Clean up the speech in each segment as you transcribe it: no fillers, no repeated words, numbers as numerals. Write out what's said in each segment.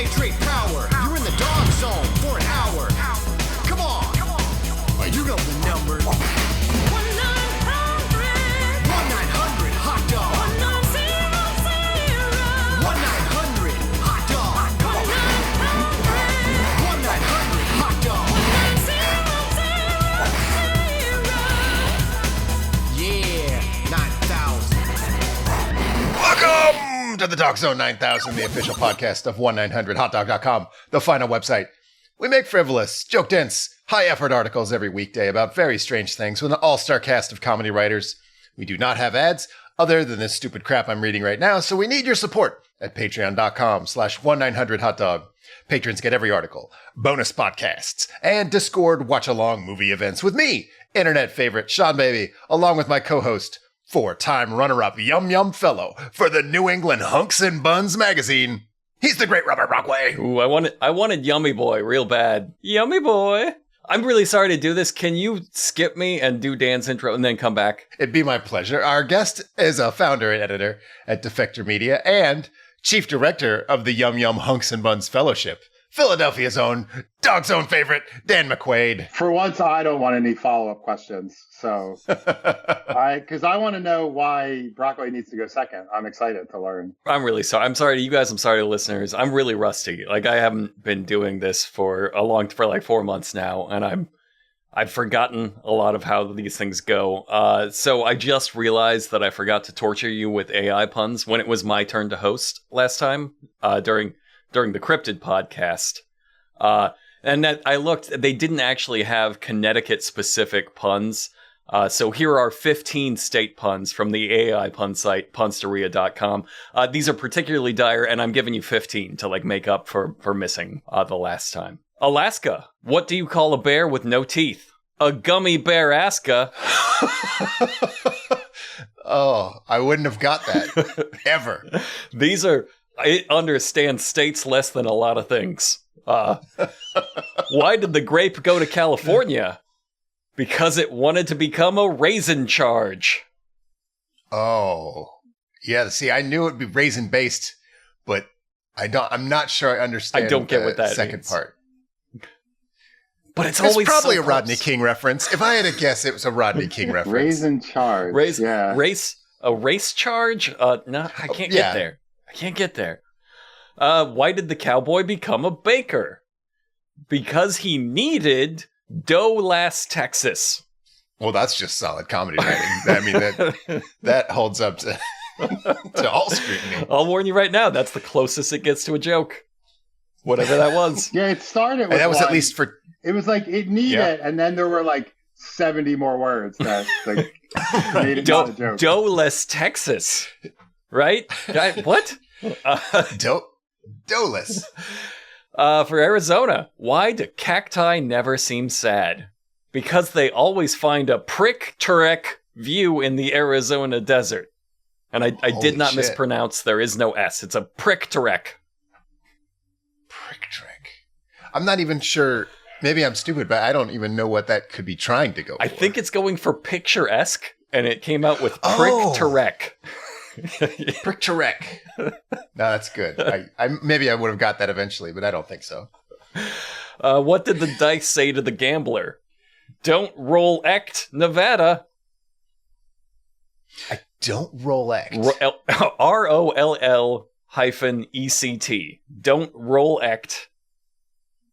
Hydrate power. You're in the dog zone for an hour. Come on. You know the number. 1-900 hot dog. 1-900 hot dog. 1-900 hot dog. Yeah, 9,000. Welcome to the DOGGZZONE 9000, the official podcast of 1-900hotdog.com, the final website. We make frivolous, joke-dense, high-effort articles every weekday about very strange things with an all-star cast of comedy writers. We do not have ads other than this stupid crap I'm reading right now, so we need your support at patreon.com/1900hotdog. Patrons get every article, bonus podcasts, and Discord watch-along movie events with me, internet favorite Seanbaby, along with my co-host, four-time runner-up Yum Yum Fellow for the New England Hunks and Buns magazine. He's the great Robert Brockway. Ooh, I wanted Yummy Boy real bad. Yummy Boy. I'm really sorry to do this. Can you skip me and do Dan's intro and then come back? It'd be my pleasure. Our guest is a founder and editor at Defector Media and chief director of the Yum Yum Hunks and Buns Fellowship, Philadelphia's own DOGGZZONE favorite, Dan McQuaide. For once, I don't want any follow-up questions. So, because I want to know why Brockway needs to go second. I'm excited to learn. I'm really sorry. I'm sorry to you guys. I'm sorry to listeners. I'm really rusty. Like, I haven't been doing this for like 4 months now, and I've forgotten a lot of how these things go. So I just realized that I forgot to torture you with AI puns when it was my turn to host last time during the Cryptid podcast. And that I looked, they didn't actually have Connecticut-specific puns. So here are 15 state puns from the AI pun site, punsteria.com. These are particularly dire, and I'm giving you 15 to make up for missing the last time. Alaska. What do you call a bear with no teeth? A gummy bear-aska. Oh, I wouldn't have got that. Ever. These are... I understand states less than a lot of things. Why did the grape go to California? Because it wanted to become a raisin charge. Oh, yeah. See, I knew it'd be raisin based, but I'm not sure I understand. I don't get what that second means. Part. But it's always probably so a Rodney King reference. If I had to guess, it was a Rodney King reference. Raisin charge. A race charge? No, I can't get there. Can't get there. Why did the cowboy become a baker? Because he needed dough last Texas. Well, that's just solid comedy writing. I mean, that holds up to all scrutiny. I'll warn you right now, that's the closest it gets to a joke. Whatever that was. Yeah, it started with that was at least for... It was like, it needed, and then there were 70 more words that made it not a joke. Dough less Texas. Right? What? Doughless. For Arizona, why do cacti never seem sad? Because they always find a prick-turek view in the Arizona desert. And I did not mispronounce, there is no S. It's a prick-turek. Prick-turek. I'm not even sure. Maybe I'm stupid, but I don't even know what that could be trying to go for. I think it's going for picturesque, and it came out with prick-turek. Prick-turek. No, that's good. Maybe I would have got that eventually, but I don't think so. What did the dice say to the gambler? Don't roll ect, Nevada. I don't roll ect. ROLL-ECT. Don't roll ect,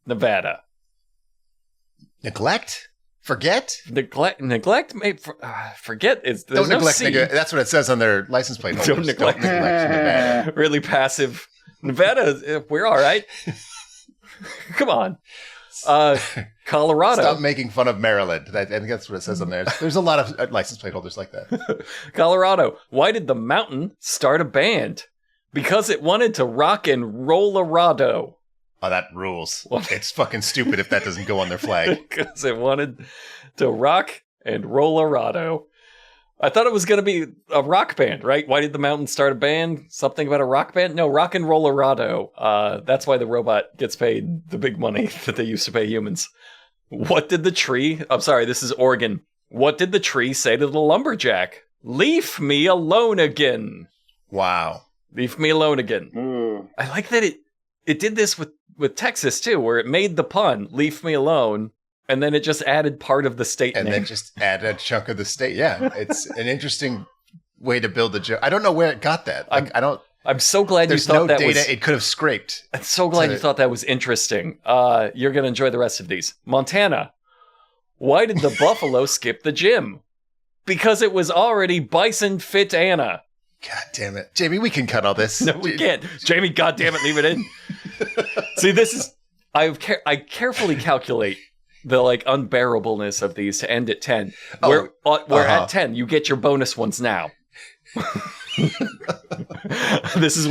Nevada. Neglect? Forget? Neglect? Forget is don't no neglect. C. That's what it says on their license plate holders. Don't neglect. Nevada. Really passive. Nevada, we're all right. Come on. Colorado. Stop making fun of Maryland. I think that's what it says on there. There's a lot of license plate holders like that. Colorado. Why did the mountain start a band? Because it wanted to rock and roll-a-rado. Oh, that rules. It's fucking stupid if that doesn't go on their flag. Because it wanted to rock and roll-a-rado. I thought it was going to be a rock band, right? Why did the mountain start a band? Something about a rock band? No, rock and roll-a-rado. That's why the robot gets paid the big money that they used to pay humans. What did the tree... I'm sorry, this is Oregon. What did the tree say to the lumberjack? Leave me alone again. Wow. Leave me alone again. I like that it did this with Texas too, where it made the pun, leave me alone, and then it just added part of the state and name. then just add a chunk of the state. Yeah, it's an interesting way to build a joke. I don't know where it got that. Like, I'm so glad you there's thought no that data was... it could have scraped. I'm so glad you thought that was interesting. You're going to enjoy the rest of these. Montana. Why did the buffalo skip the gym? Because it was already Bison Fit Anna. God damn it. Jamie, we can cut all this. No, we can't. Jamie, goddamn it, leave it in. See, this is... I carefully calculate the like unbearableness of these to end at 10. We're at 10. You get your bonus ones now. This is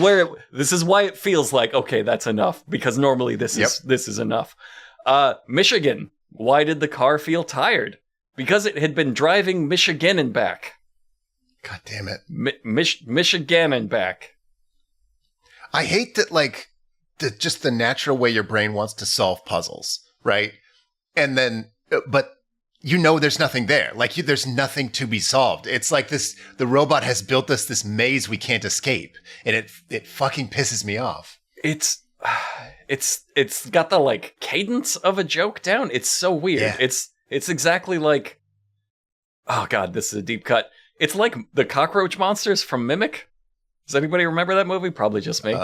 why it feels like, okay, that's enough, because normally this is enough. Michigan. Why did the car feel tired? Because it had been driving Michigan and back. God damn it. Michigan and back. I hate that, like, just the natural way your brain wants to solve puzzles, right? And then, but you know there's nothing there. Like, there's nothing to be solved. It's like the robot has built us this maze we can't escape, and it fucking pisses me off. It's got the, like, cadence of a joke down. It's so weird. Yeah. It's exactly like, oh god, this is a deep cut. It's like the cockroach monsters from Mimic. Does anybody remember that movie? Probably just me.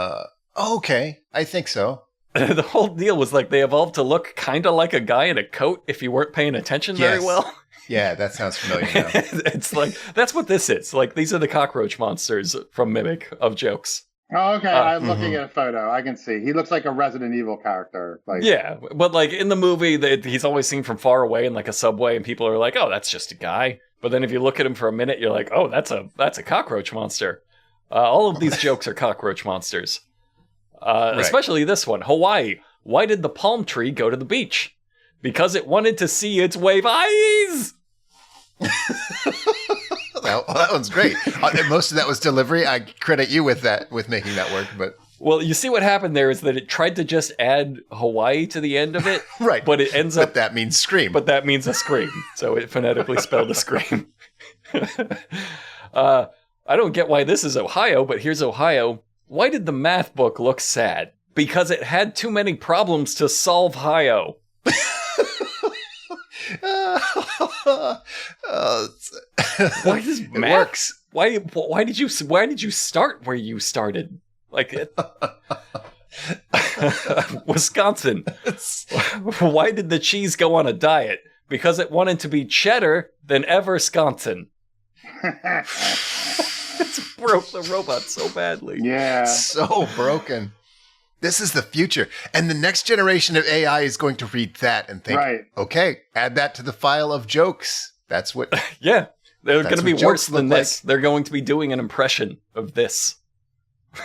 Okay. I think so. The whole deal was like they evolved to look kind of like a guy in a coat if you weren't paying attention very well. Yeah, that sounds familiar now. It's like, that's what this is. Like, these are the cockroach monsters from Mimic of jokes. Oh, okay. I'm looking at a photo. I can see. He looks like a Resident Evil character. Like, yeah, but like in the movie, he's always seen from far away in like a subway, and people are like, "Oh, that's just a guy." But then if you look at him for a minute, you're like, "Oh, that's a cockroach monster." All of these jokes are cockroach monsters. Right. Especially this one, Hawaii. Why did the palm tree go to the beach? Because it wanted to see its wave eyes. Well, that one's great. Most of that was delivery. I credit you with making that work. But well, you see what happened there is that it tried to just add Hawaii to the end of it, right? But it ends up. But that means scream. But that means a scream, so it phonetically spelled a scream. I don't get why this is Ohio, but here's Ohio. Why did the math book look sad? Because it had too many problems to solve. Ohio. Why does math? Works. Why did you start where you started? Like Wisconsin. Why did the cheese go on a diet? Because it wanted to be cheddar than Eversconsin. It's broke the robot so badly. Yeah. So broken. This is the future. And the next generation of AI is going to read that and think, right. Okay, add that to the file of jokes. That's what... Yeah. They're going to be worse than this. Like. They're going to be doing an impression of this.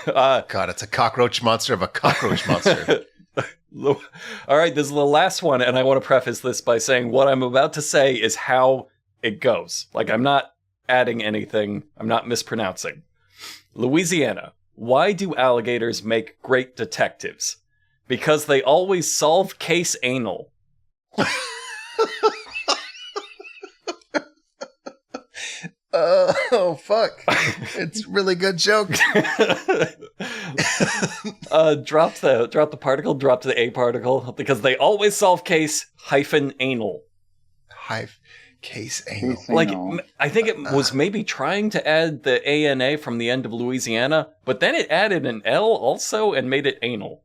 God, it's a cockroach monster of a cockroach monster. All right, this is the last one, and I want to preface this by saying what I'm about to say is how it goes. Like, I'm not adding anything. I'm not mispronouncing. Louisiana. Why do alligators make great detectives? Because they always solve case anal. Oh, fuck. It's a really good joke. Drop the particle, drop the A particle, because they always solve case -anal. Case anal. Like, I think it was maybe trying to add the ANA from the end of Louisiana, but then it added an L also and made it anal.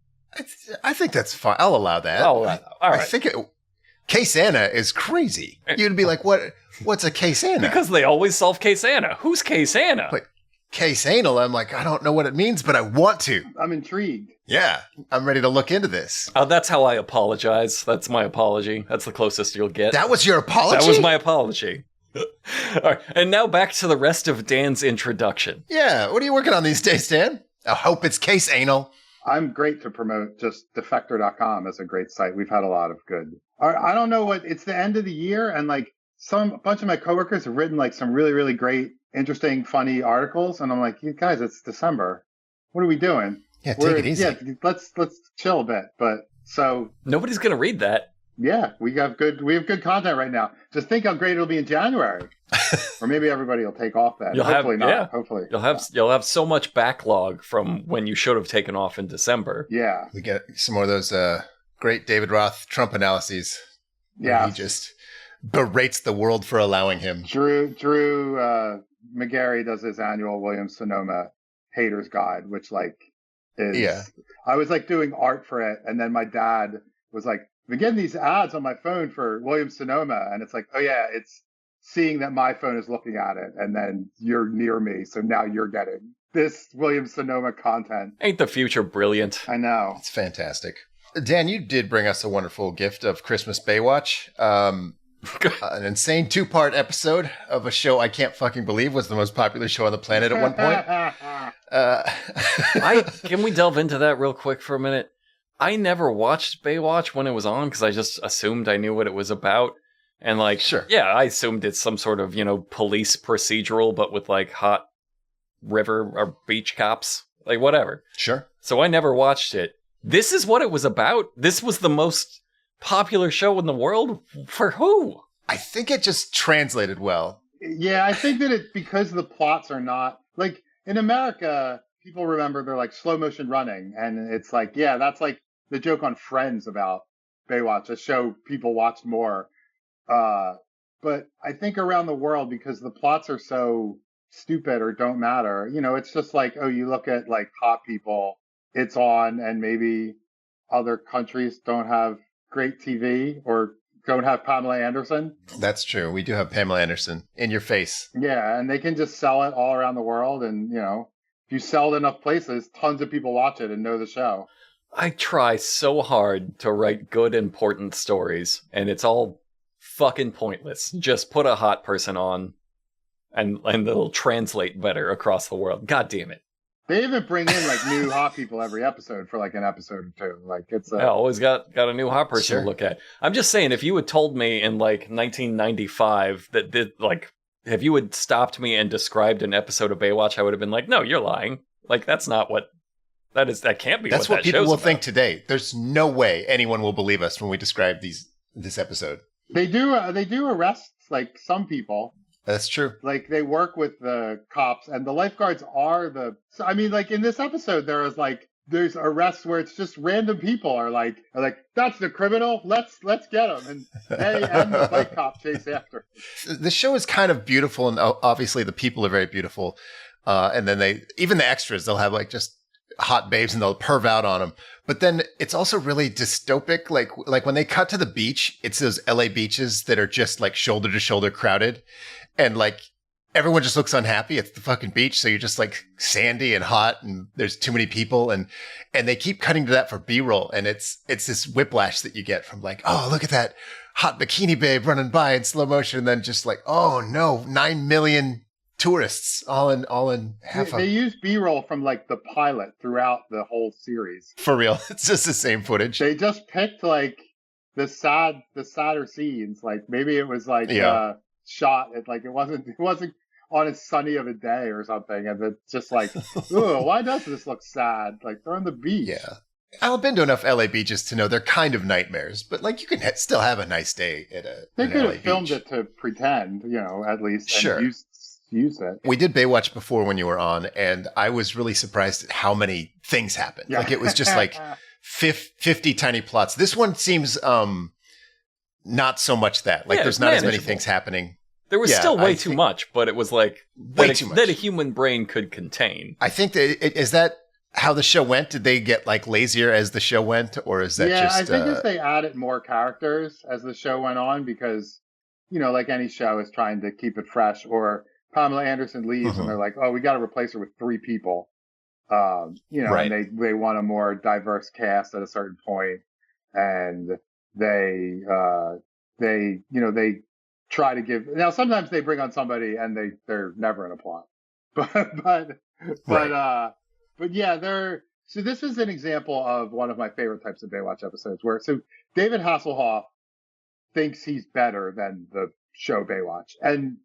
I think that's fine. I'll allow that. All right. I think case Anna is crazy. You'd be like, what's a case Anna? Because they always solve case Anna. Who's case Anna? But case anal, I'm like, I don't know what it means, but I want to. I'm intrigued. Yeah, I'm ready to look into this. That's how I apologize. That's my apology. That's the closest you'll get. That was your apology? That was my apology. All right, and now back to the rest of Dan's introduction. Yeah, what are you working on these days, Dan? I hope it's case anal. I'm great to promote. Just defector.com is a great site. We've had a lot of good. I don't know it's the end of the year, and like a bunch of my coworkers have written like some really, really great, interesting, funny articles, and I'm like, you guys, it's December. What are we doing? Yeah, take it easy. Yeah, let's chill a bit. But so nobody's gonna read that. Yeah, we have good content right now. Just think how great it'll be in January. Or maybe everybody will take off then. Hopefully not. Yeah. Hopefully. You'll have so much backlog from when you should have taken off in December. Yeah. We get some more of those great David Roth Trump analyses. Yeah. He just berates the world for allowing him. Drew McGarry does his annual Williams-Sonoma Haters Guide, which like is. Yeah. I was like doing art for it, and then my dad was like, "I've been getting these ads on my phone for Williams-Sonoma," and it's like, "Oh yeah, it's seeing that my phone is looking at it, and then you're near me, so now you're getting this Williams-Sonoma content." Ain't the future brilliant? I know. It's fantastic. Dan, you did bring us a wonderful gift of Christmas Baywatch. An insane 2-part episode of a show I can't fucking believe was the most popular show on the planet at one point. Can we delve into that real quick for a minute? I never watched Baywatch when it was on because I just assumed I knew what it was about. And like, Sure. Yeah, I assumed it's some sort of, police procedural, but with like hot river or beach cops, like whatever. Sure. So I never watched it. This is what it was about. This was the most popular show in the world for who? I think it just translated well. Yeah, I think that it's because the plots are not like in America, people remember they're like slow motion running. And it's like, yeah, that's like the joke on Friends about Baywatch, a show people watched more. But I think around the world, because the plots are so stupid or don't matter, it's just like, oh, you look at like hot people, it's on, and maybe other countries don't have great TV or don't have Pamela Anderson. That's true. We do have Pamela Anderson in your face. Yeah, and they can just sell it all around the world. And, if you sell it enough places, tons of people watch it and know the show. I try so hard to write good, important stories, and it's all fucking pointless. Just put a hot person on, and it'll translate better across the world. God damn it. They even bring in like new hot people every episode for like an episode or two. Like it's I always got a new hot person Sure. to look at. I'm just saying, if you had told me in like 1995 if you had stopped me and described an episode of Baywatch, I would have been like, no, you're lying. Like that's not what that is. That can't be. That's what what that people show's will about. think today. There's no way anyone will believe us when we describe this episode. They do arrest like some people. That's true. Like they work with the cops, and the lifeguards are so, I mean, like in this episode, there's arrests where it's just random people are like that's the criminal. Let's get him, and they and the bike cop chase after. The show is kind of beautiful, and obviously the people are very beautiful. And then even the extras, they'll have like just hot babes and they'll perv out on them. But then it's also really dystopic. Like when they cut to the beach, it's those LA beaches that are just like shoulder to shoulder crowded. And like everyone just looks unhappy. It's the fucking beach. So you're just like sandy and hot and there's too many people. And they keep cutting to that for B-roll. And it's this whiplash that you get from like, oh, look at that hot bikini babe running by in slow motion. And then just like, oh no, 9 million tourists all in half They use B-roll from like the pilot throughout the whole series. For real. It's just the same footage. They just picked like the sadder scenes. Like maybe it was like shot at like it wasn't on as sunny of a day or something, and it's just like, ooh, why does this look sad? Like they're on the beach. Yeah. I've been to enough LA beaches to know they're kind of nightmares, but like you can still have a nice day at They could LA have filmed beach. it to pretend, at least, and Sure. use it. We did Baywatch before when you were on, and I was really surprised at how many things happened. Yeah. Like it was just like 50 tiny plots. This one seems not so much that. Like Yeah, there's not as many manageable. things happening. There was Yeah, still I way too think- much, but it was like Way too much. that a human brain could contain. I think that is that how the show went? Did they get like lazier as the show went, or is that just? I think as they added more characters as the show went on, because like any show is trying to keep it fresh. Or Pamela Anderson leaves, Mhm. and they're like, oh, we got to replace her with 3 people. Right. And they want a more diverse cast at a certain point, and they try to give. Now sometimes they bring on somebody and they're never in a plot, but yeah, so this is an example of one of my favorite types of Baywatch episodes where David Hasselhoff thinks he's better than the show Baywatch, and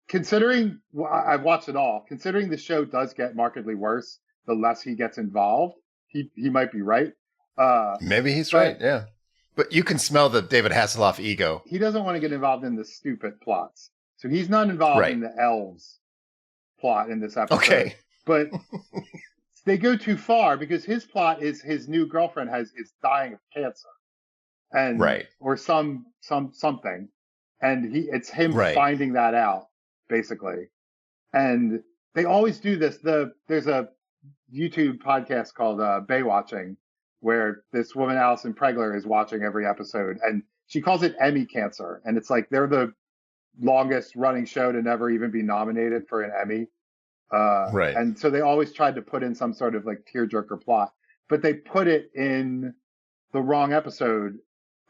considering I've watched it all, considering the show does get markedly worse the less he gets involved, he might be right. Maybe he's right. Yeah. But you can smell the David Hasselhoff ego. He doesn't want to get involved in the stupid plots. So he's not involved in the elves plot in this episode. Okay. But they go too far because his plot is his new girlfriend is dying of cancer. And or something. And it's him finding that out, basically. And they always do this. There's a YouTube podcast called Baywatching, where this woman, Alison Pregler, is watching every episode, and she calls it Emmy cancer. And it's like they're the longest running show to never even be nominated for an Emmy. And so they always tried to put in some sort of like tearjerker plot, but they put it in the wrong episode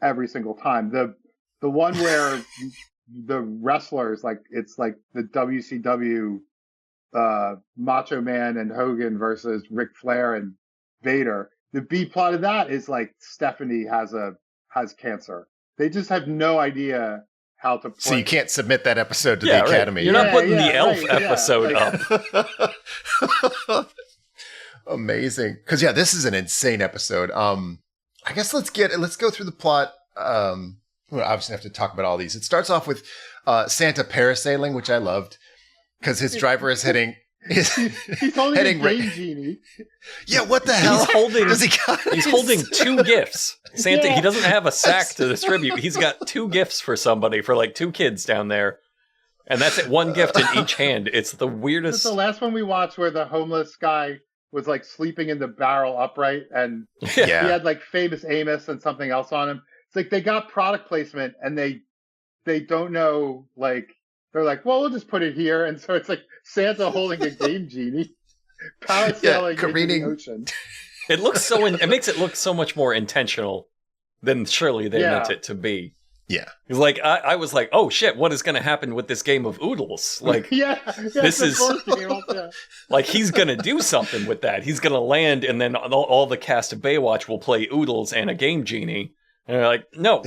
every single time. The one where the wrestlers, like it's like the WCW Macho Man and Hogan versus Ric Flair and Vader. The B plot of that is like Stephanie has cancer. They just have no idea how to play. So you can't submit that episode to the Academy. You're not putting the elf episode up. Amazing. Because this is an insane episode. I guess let's go through the plot. We'll obviously have to talk about all these. It starts off with Santa parasailing, which I loved, because his driver is heading. He's holding a game genie. Yeah, what the hell? He's holding two gifts. Santa, he doesn't have a sack to distribute. He's got two gifts for somebody, for like two kids down there. And that's it, one gift in each hand. It's the weirdest. It's the last one we watched where the homeless guy was like sleeping in the barrel upright, and he had like Famous Amos and something else on him. It's like they got product placement and they don't know, like, they're like, well, we'll just put it here. And so it's like Santa holding a game genie, parasailing into the ocean. It looks it makes it look so much more intentional than surely they meant it to be. Yeah. It's like, I was like, oh shit, what is going to happen with this game of oodles? Like, this is like, he's going to do something with that. He's going to land, and then all the cast of Baywatch will play oodles and a game genie. And they're like, no,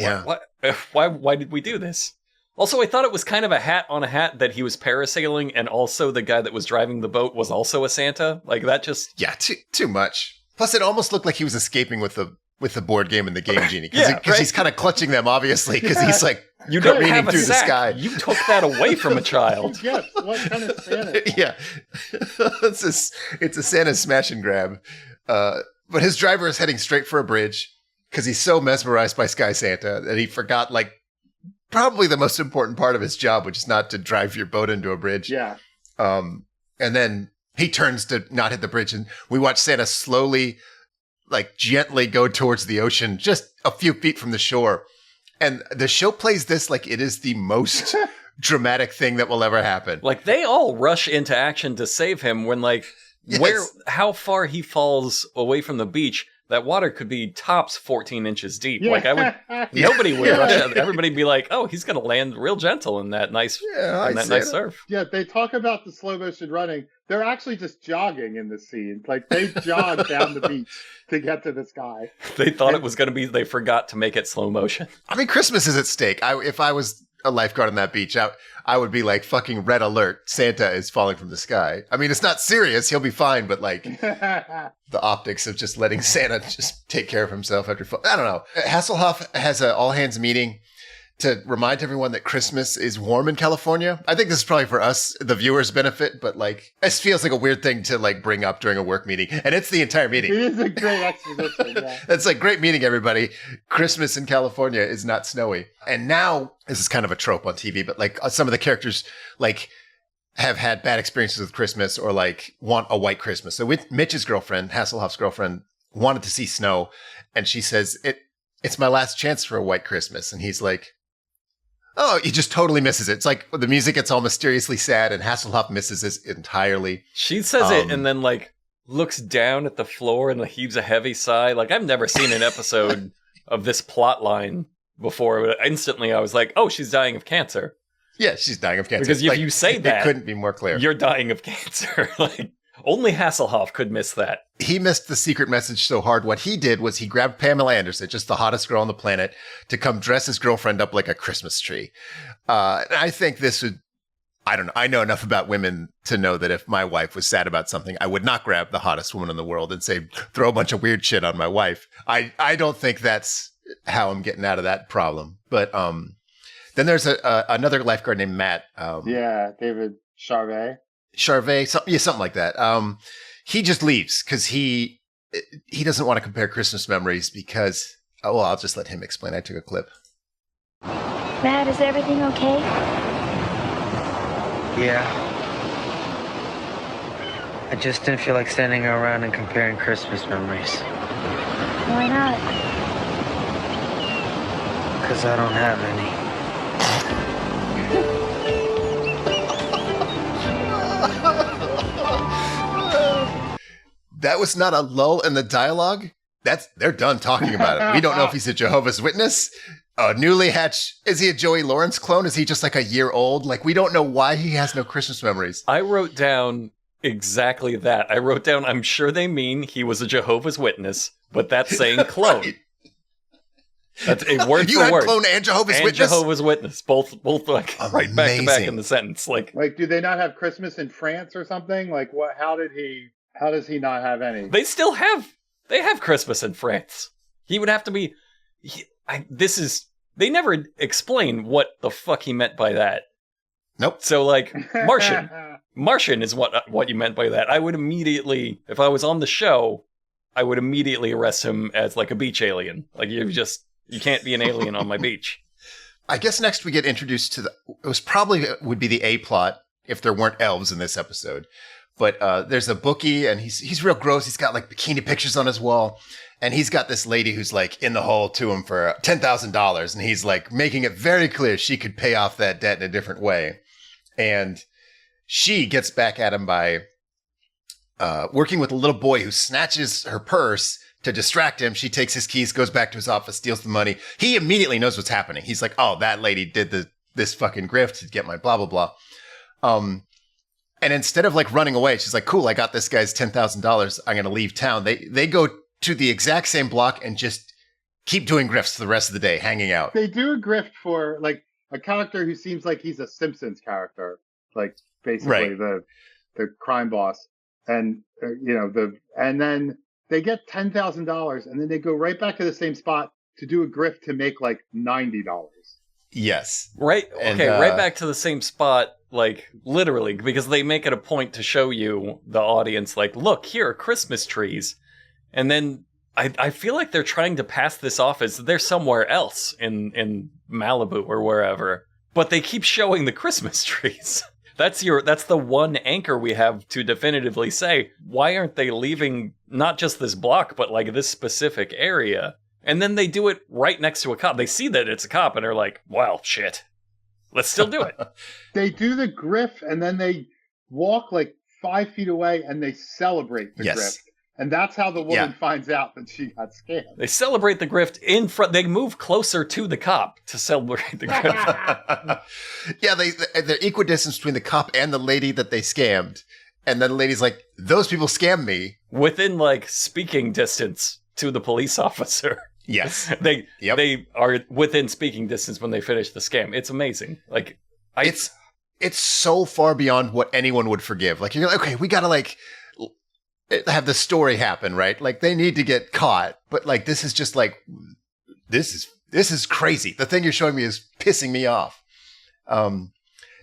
why did we do this? Also, I thought it was kind of a hat on a hat that he was parasailing, and also the guy that was driving the boat was also a Santa. Like, that just... Yeah, too much. Plus, it almost looked like he was escaping with the board game and the game genie. Because he's kind of clutching them, obviously, because he's like, you don't careening have a through sack. the sky. You took that away from a child. Yes, what kind of Santa? Yeah. It's a Santa smash and grab. But his driver is heading straight for a bridge because he's so mesmerized by Sky Santa that he forgot, like, probably the most important part of his job, which is not to drive your boat into a bridge. Yeah. And then he turns to not hit the bridge, and we watch Santa slowly, like, gently go towards the ocean, just a few feet from the shore. And the show plays this like it is the most dramatic thing that will ever happen. Like, they all rush into action to save him when, like, how far he falls away from the beach, that water could be tops 14 inches deep. Yeah. Like, nobody would rush out. Everybody'd be like, oh, he's going to land real gentle in that nice, nice surf. Yeah, they talk about the slow motion running. They're actually just jogging in the scene. Like, they jog down the beach to get to this guy. They thought it was going to be, they forgot to make it slow motion. I mean, Christmas is at stake. If I was a lifeguard on that beach, I would be like, fucking red alert, Santa is falling from the sky. I mean, it's not serious, he'll be fine, but like, the optics of just letting Santa just take care of himself after I don't know. Hasselhoff has an all-hands meeting to remind everyone that Christmas is warm in California. I think this is probably for us, the viewers' benefit, but like, it feels like a weird thing to like bring up during a work meeting. And it's the entire meeting. It is a great exposition, yeah. It's like, great meeting, everybody. Christmas in California is not snowy. And now, this is kind of a trope on TV, but like some of the characters like have had bad experiences with Christmas or like want a white Christmas. So with Mitch's girlfriend, Hasselhoff's girlfriend, wanted to see snow. And she says, it's my last chance for a white Christmas. And he's like, oh, he just totally misses it. It's like the music gets all mysteriously sad, and Hasselhoff misses this entirely. She says it and then like looks down at the floor and heaves a heavy sigh. Like, I've never seen an episode of this plot line before. But instantly I was like, oh, she's dying of cancer. Yeah, she's dying of cancer. Because if you say that, it couldn't be more clear. You're dying of cancer. Like, only Hasselhoff could miss that. He missed the secret message so hard. What he did was he grabbed Pamela Anderson, just the hottest girl on the planet, to come dress his girlfriend up like a Christmas tree. And I think this would, I don't know. I know enough about women to know that if my wife was sad about something, I would not grab the hottest woman in the world and say, throw a bunch of weird shit on my wife. I don't think that's how I'm getting out of that problem. But then there's another lifeguard named Matt. Yeah, David Charvet. Something like that. He just leaves because he doesn't want to compare Christmas memories because, I'll just let him explain. I took a clip. Matt, is everything okay? Yeah. I just didn't feel like standing around and comparing Christmas memories. Why not? Because I don't have any. That was not a lull in the dialogue. They're done talking about it. We don't know if he's a Jehovah's Witness, a newly hatched. Is he a Joey Lawrence clone? Is he just like a year old? Like, we don't know why he has no Christmas memories. I wrote down exactly that. I wrote down, I'm sure they mean he was a Jehovah's Witness, but that's saying clone. Right. That's a word you for had word. Clone and Jehovah's Witness? Jehovah's Witness. Both like right back to back in the sentence. Like, do they not have Christmas in France or something? Like, what? How does he not have any? They still have. They have Christmas in France. He would have to be. They never explain what the fuck he meant by that. Nope. So like Martian is what you meant by that. I would immediately, if I was on the show, I would immediately arrest him as like a beach alien. Like you can't be an alien on my beach. I guess next we get introduced to would be the A plot if there weren't elves in this episode. But there's a bookie, and he's real gross. He's got like bikini pictures on his wall, and he's got this lady who's like in the hole to him for $10,000, and he's like making it very clear she could pay off that debt in a different way. And she gets back at him by working with a little boy who snatches her purse to distract him. She takes his keys, goes back to his office, steals the money. He immediately knows what's happening. He's like, "Oh, that lady did this fucking grift to get my blah blah blah." And instead of like running away, she's like, "Cool, I got this guy's $10,000. I'm going to leave town." They go to the exact same block and just keep doing grifts for the rest of the day, hanging out. They do a grift for like a character who seems like he's a Simpsons character, like basically the crime boss, and and then they get $10,000, and then they go right back to the same spot to do a grift to make like $90. Yes. Right. Okay. Right back to the same spot. Like, literally, because they make it a point to show you, the audience, like, look, here are Christmas trees. And then I feel like they're trying to pass this off as they're somewhere else in Malibu or wherever. But they keep showing the Christmas trees. That's the one anchor we have to definitively say, why aren't they leaving not just this block, but like this specific area? And then they do it right next to a cop. They see that it's a cop and are like, well, shit. Let's still do it. They do the grift, and then they walk like 5 feet away, and they celebrate the grift. And that's how the woman finds out that she got scammed. They celebrate the grift in front. They move closer to the cop to celebrate the grift. Yeah, they're equidistant between the cop and the lady that they scammed. And then the lady's like, "Those people scammed me." Within like speaking distance to the police officer. Yes. They are within speaking distance when they finish the scam. It's amazing. Like it's so far beyond what anyone would forgive. Like, you're like, okay, we gotta like have the story happen, right? Like, they need to get caught. But like, this is just like, this is crazy. The thing you're showing me is pissing me off.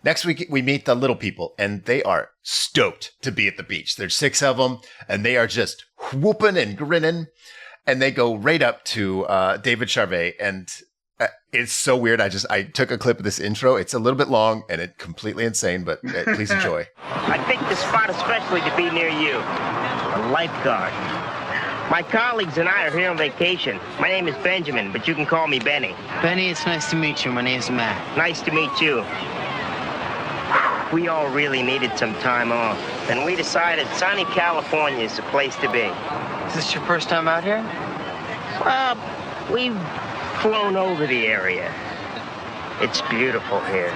Next week, we meet the little people, and they are stoked to be at the beach. There's 6 of them, and they are just whooping and grinning. And they go right up to David Charvet, and it's so weird. I took a clip of this intro. It's a little bit long, and it's completely insane, but please enjoy. I picked this spot especially to be near you, a lifeguard. My colleagues and I are here on vacation. My name is Benjamin, but you can call me Benny. Benny, it's nice to meet you. My name's Matt. Nice to meet you. We all really needed some time off, and we decided sunny California is the place to be. Is this your first time out here? Well, we've flown over the area. It's beautiful here.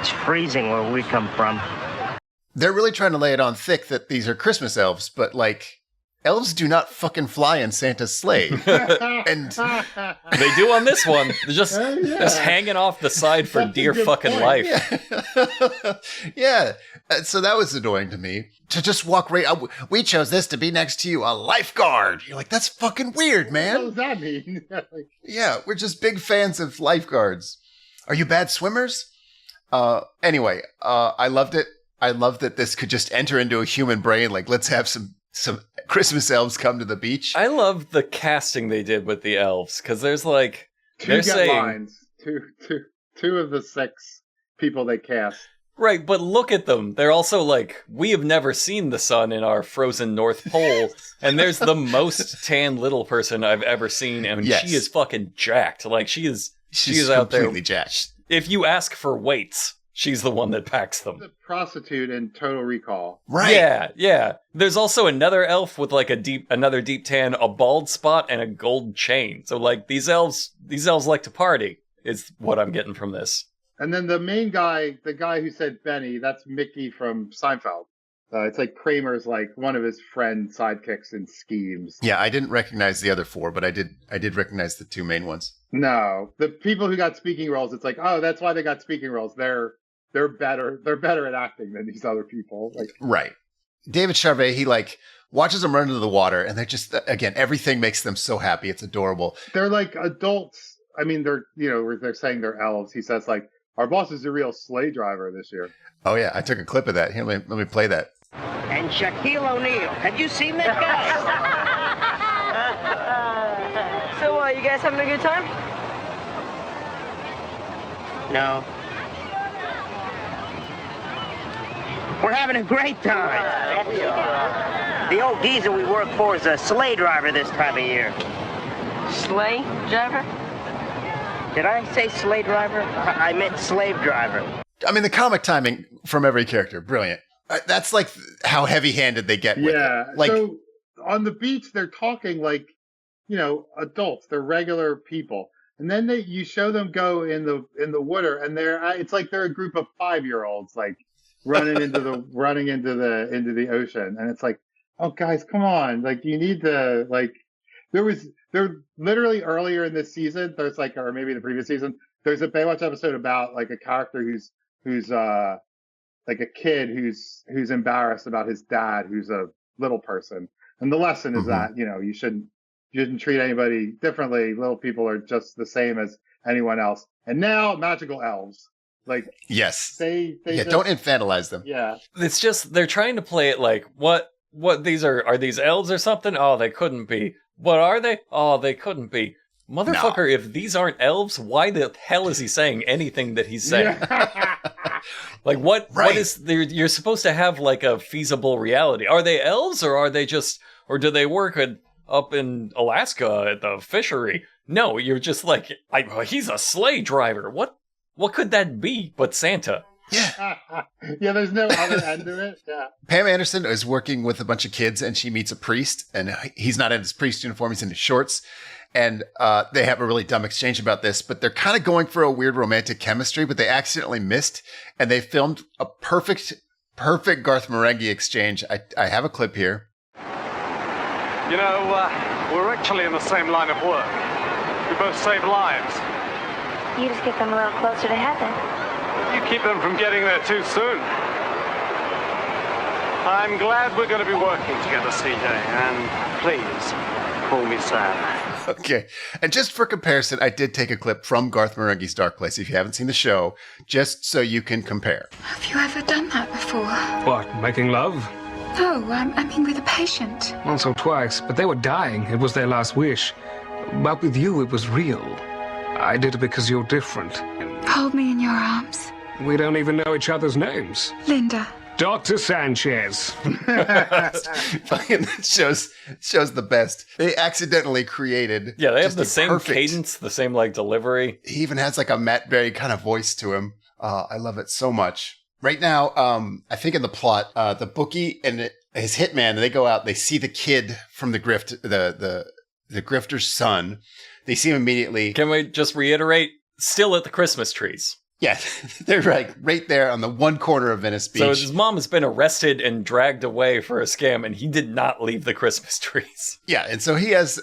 It's freezing where we come from. They're really trying to lay it on thick that these are Christmas elves, but like, elves do not fucking fly in Santa's sleigh. And They do on this one. They're just hanging off the side for dear fucking life. yeah. So that was annoying to me. To just walk right up. We chose this to be next to you, a lifeguard. You're like, that's fucking weird, man. What does that mean? Yeah, we're just big fans of lifeguards. Are you bad swimmers? Anyway, I loved it. I love that this could just enter into a human brain. Like, let's have some Christmas elves come to the beach. I love the casting they did with the elves, because there's like, Two they're get saying... lines. Two of the 6 people they cast. Right, but look at them. They're also like, we have never seen the sun in our frozen North Pole, and there's the most tan little person I've ever seen, and Yes. she is fucking jacked. Like, she is She's out there. completely jacked. If you ask for weights, she's the one that packs them. The prostitute in Total Recall. Right. Yeah. There's also another elf with like another deep tan, a bald spot, and a gold chain. So like these elves like to party, is what I'm getting from this. And then the main guy, the guy who said Benny, that's Mickey from Seinfeld. It's like Kramer's like one of his friend sidekicks in Schemes. Yeah, I didn't recognize the other 4, but I did recognize the 2 main ones. No, the people who got speaking roles, it's like, oh, that's why they got speaking roles. They're better at acting than these other people. Like, Right. David Charvet, he like watches them run into the water, and they're just, again, everything makes them so happy. It's adorable. they're like adults. I mean, they're saying they're elves. He says like, our boss is a real sleigh driver this year. Oh yeah, I took a clip of that. Here, let me play that. And Shaquille O'Neal. Have you seen that guy? So, you guys having a good time? No. We're having a great time. The old geezer we work for is a sleigh driver this time of year. Sleigh driver? Did I say sleigh driver? I meant slave driver. I mean, the comic timing from every character, brilliant. That's like how heavy-handed they get with Yeah. it. Like, so on the beach, they're talking like, adults. They're regular people. And then you show them go in the water, and it's like they're a group of 5-year-olds like running into the ocean. And it's like, oh guys, come on. Like, you need to like, there literally earlier in this season, there's like, or maybe the previous season, there's a Baywatch episode about like a character who's like a kid who's embarrassed about his dad, who's a little person. And the lesson is that, you shouldn't treat anybody differently. Little people are just the same as anyone else. And now magical elves. Like, yes. They don't infantilize them. Yeah. It's just, they're trying to play it like, what these are these elves or something? Oh, they couldn't be. What are they? Oh, they couldn't be. Motherfucker, No. If these aren't elves, why the hell is he saying anything that he's saying? Yeah. Like, what Right. you're supposed to have like a feasible reality. Are they elves, or are they just, or do they work up in Alaska at the fishery? No, you're just like, he's a sleigh driver. What could that be but Santa? Yeah. Yeah, there's no other end to it. Yeah. Pam Anderson is working with a bunch of kids, and she meets a priest, and he's not in his priest uniform, he's in his shorts. And they have a really dumb exchange about this, but they're kind of going for a weird romantic chemistry, but they accidentally missed, and they filmed a perfect Garth Marenghi exchange. I have a clip here. You know, we're actually in the same line of work. We both save lives. You just get them a little closer to heaven. You keep them from getting there too soon. I'm glad we're going to be working together, CJ, and please call me Sam. Okay. And just for comparison, I did take a clip from Garth Marenghi's Dark Place, if you haven't seen the show, just so you can compare. Have you ever done that before? What, making love? No, I mean with a patient. Once or twice, but they were dying. It was their last wish. But with you, it was real. I did it because you're different. Hold me in your arms. We don't even know each other's names. Linda. Dr. Sanchez. Fucking shows the best. They accidentally created. Yeah, they have just the a same perfect- cadence, the same like delivery. He even has like a Matt Berry kind of voice to him. I love it so much. Right now, I think in the plot, the bookie and his hitman, they go out, they see the kid from the grift, the grifter's son. They see him immediately. Can we just reiterate? Still at the Christmas trees. Yeah, they're like right there on the one corner of Venice Beach. So his mom has been arrested and dragged away for a scam, and he did not leave the Christmas trees. Yeah, and so he has...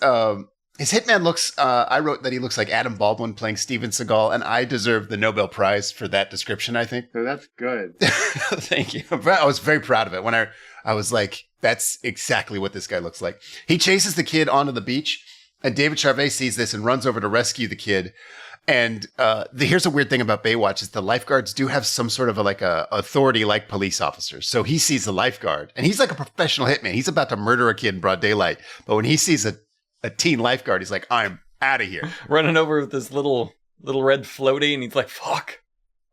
his hitman looks, I wrote that he looks like Adam Baldwin playing Steven Seagal, and I deserve the Nobel Prize for that description, I think. So that's good. Thank you. I was very proud of it when I was like, that's exactly what this guy looks like. He chases the kid onto the beach, and David Charvet sees this and runs over to rescue the kid. And here's a weird thing about Baywatch is the lifeguards do have some sort of a authority like police officers. So he sees the lifeguard, and he's like a professional hitman. He's about to murder a kid in broad daylight. But when he sees a teen lifeguard, he's like, I'm out of here. Running over with this little red floaty, and he's like, fuck,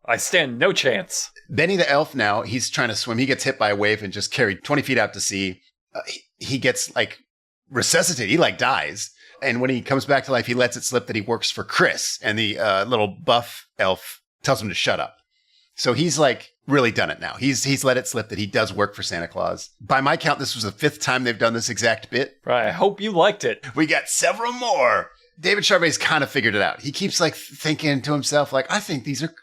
I stand no chance. Benny the elf now, he's trying to swim. He gets hit by a wave and just carried 20 feet out to sea. He gets like resuscitated. He like dies. And when he comes back to life, he lets it slip that he works for Chris. And the little buff elf tells him to shut up. So he's like really done it now. He's let it slip that he does work for Santa Claus. By my count, this was the 5th time they've done this exact bit. Right. I hope you liked it. We got several more. David Charvet's kind of figured it out. He keeps like thinking to himself, like, I think these are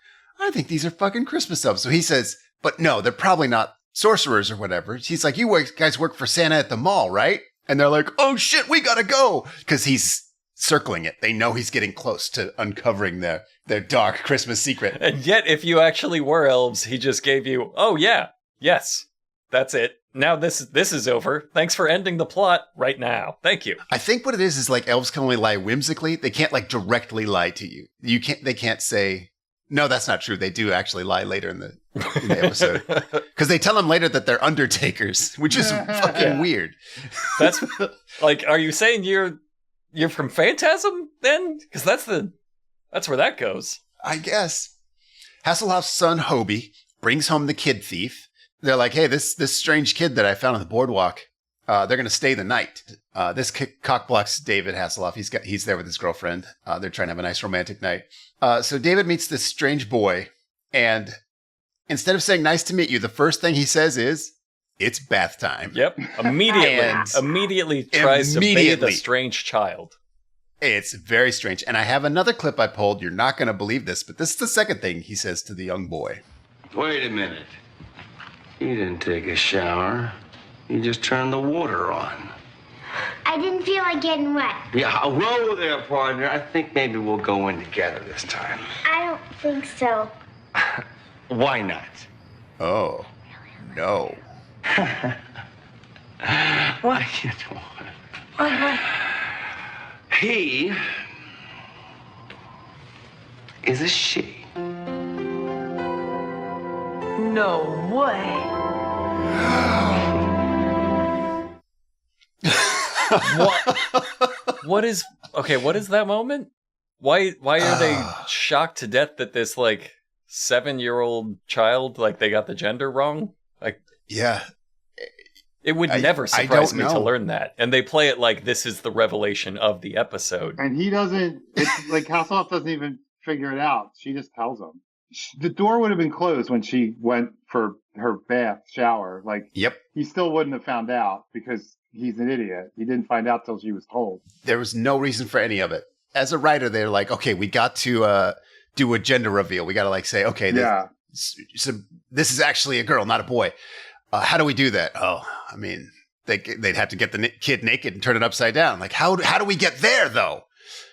fucking Christmas elves. So he says, but no, they're probably not sorcerers or whatever. He's like, you guys work for Santa at the mall, right? And they're like, oh shit, we gotta go. Because he's circling it. They know he's getting close to uncovering their dark Christmas secret. And yet, if you actually were elves, he just gave you, oh yeah, yes, that's it. Now this is over. Thanks for ending the plot right now. Thank you. I think what it is like elves can only lie whimsically. They can't like directly lie to you. They can't say, no, that's not true. They do actually lie later in the episode. Because they tell them later that they're undertakers, which is fucking weird. That's like, are you saying you're from Phantasm then? Because that's where that goes. I guess. Hasselhoff's son, Hobie, brings home the kid thief. They're like, hey, this strange kid that I found on the boardwalk, they're going to stay the night. This cockblocks David Hasselhoff. He's there with his girlfriend. They're trying to have a nice romantic night. So David meets this strange boy, and instead of saying, nice to meet you, the first thing he says is, it's bath time. Yep. Immediately tries to bathe a strange child. It's very strange. And I have another clip I pulled. You're not going to believe this, but this is the second thing he says to the young boy. Wait a minute. You didn't take a shower. You just turned the water on. I didn't feel like getting wet. Yeah, whoa there, partner. I think maybe we'll go in together this time. I don't think so. Why not? Oh, no. Why you don't? What? He is a she. No way. What is that moment? Why are they shocked to death that this like 7-year-old child, like they got the gender wrong? Like, yeah, it would never surprise me to learn that. And they play it like this is the revelation of the episode. And he doesn't, it's like Hasselhoff doesn't even figure it out. She just tells him. The door would have been closed when she went for her bath shower. Like, yep. He still wouldn't have found out because he's an idiot. He didn't find out till she was told. There was no reason for any of it. As a writer, they're like, okay, we got to do a gender reveal. We got to like say, okay, so this is actually a girl, not a boy. How do we do that? Oh, I mean, they'd have to get the kid naked and turn it upside down. Like, how do we get there though?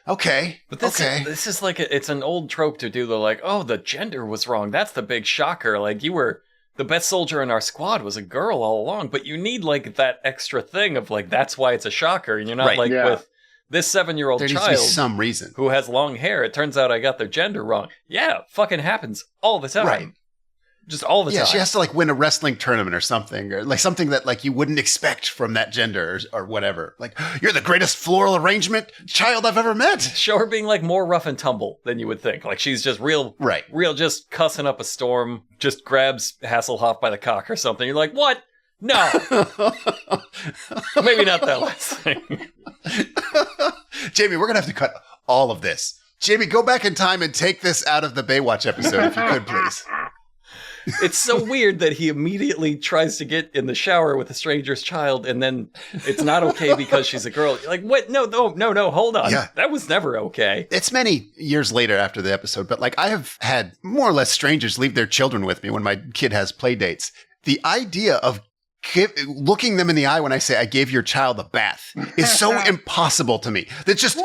Okay. But this is like, it's an old trope to do the like, oh, the gender was wrong. That's the big shocker. Like, you were the best soldier in our squad was a girl all along, but you need like that extra thing of like, that's why it's a shocker. And you're not with this 7-year-old there child needs to be some reason who has long hair. It turns out I got their gender wrong. Yeah. Fucking happens all the time. Right. Just all the time. Yeah, she has to like win a wrestling tournament or something that like you wouldn't expect from that gender or whatever. Like, you're the greatest floral arrangement child I've ever met. Show her being like more rough and tumble than you would think. Like she's just real just cussing up a storm, just grabs Hasselhoff by the cock or something. You're like, what? No. Maybe not that last thing. Jamie, we're going to have to cut all of this. Jamie, go back in time and take this out of the Baywatch episode if you could, please. it's so weird that he immediately tries to get in the shower with a stranger's child, and then it's not okay because she's a girl. Like, what? No, hold on. Yeah. That was never okay. It's many years later after the episode, but like I have had more or less strangers leave their children with me when my kid has play dates. The idea of looking them in the eye when I say I gave your child a bath is so impossible to me. That's just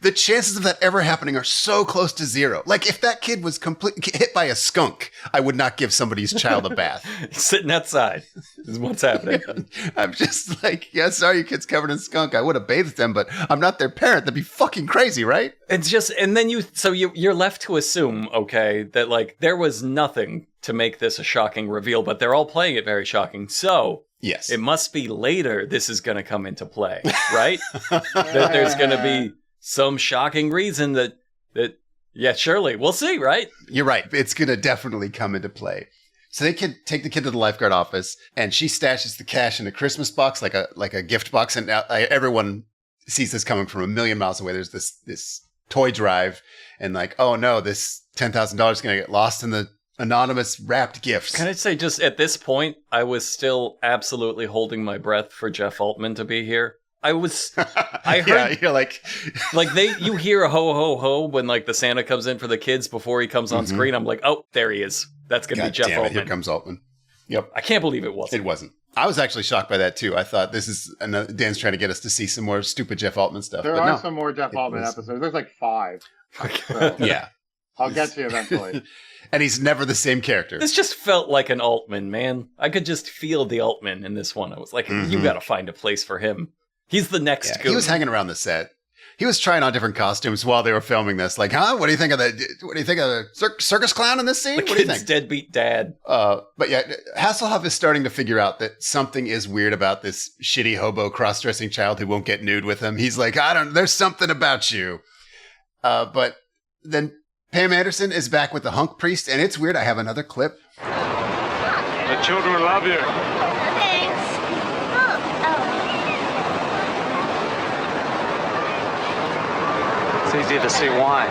the chances of that ever happening are so close to zero. Like if that kid was hit by a skunk, I would not give somebody's child a bath. Sitting outside is what's happening. I'm just like, yeah, sorry, your kid's covered in skunk. I would have bathed them, but I'm not their parent. That'd be fucking crazy, right? It's just, and then you're left to assume, okay, that like there was nothing to make this a shocking reveal, but they're all playing it very shocking. So yes, it must be later this is going to come into play, right? That there's going to be some shocking reason that yeah, surely we'll see, right? You're right. It's going to definitely come into play. So they can take the kid to the lifeguard office, and she stashes the cash in a Christmas box, like a gift box, and everyone sees this coming from a million miles away. There's this toy drive, and like, oh no, this $10,000 is going to get lost in the anonymous wrapped gifts. Can I say, just at this point, I was still absolutely holding my breath for Jeff Altman to be here. I heard, yeah, you're like you hear a ho ho ho when like the Santa comes in for the kids before he comes on screen. I'm like, oh, there he is. That's gonna be Jeff Altman. Here comes Altman. Yep. I can't believe it wasn't. It wasn't. I was actually shocked by that too. I thought this is Dan's trying to get us to see some more stupid Jeff Altman stuff. There are some more Jeff Altman episodes. There's like 5. So yeah. I'll get to you eventually. And he's never the same character. This just felt like an Altman, man. I could just feel the Altman in this one. I was like, you got to find a place for him. He's the next He was hanging around the set. He was trying on different costumes while they were filming this. Like, huh? What do you think of the circus clown in this scene? What do you think? Deadbeat dad. But yeah, Hasselhoff is starting to figure out that something is weird about this shitty hobo cross-dressing child who won't get nude with him. He's like, there's something about you. But then Pam Anderson is back with the hunk priest, and it's weird. I have another clip. The children love you. It's easy to see why.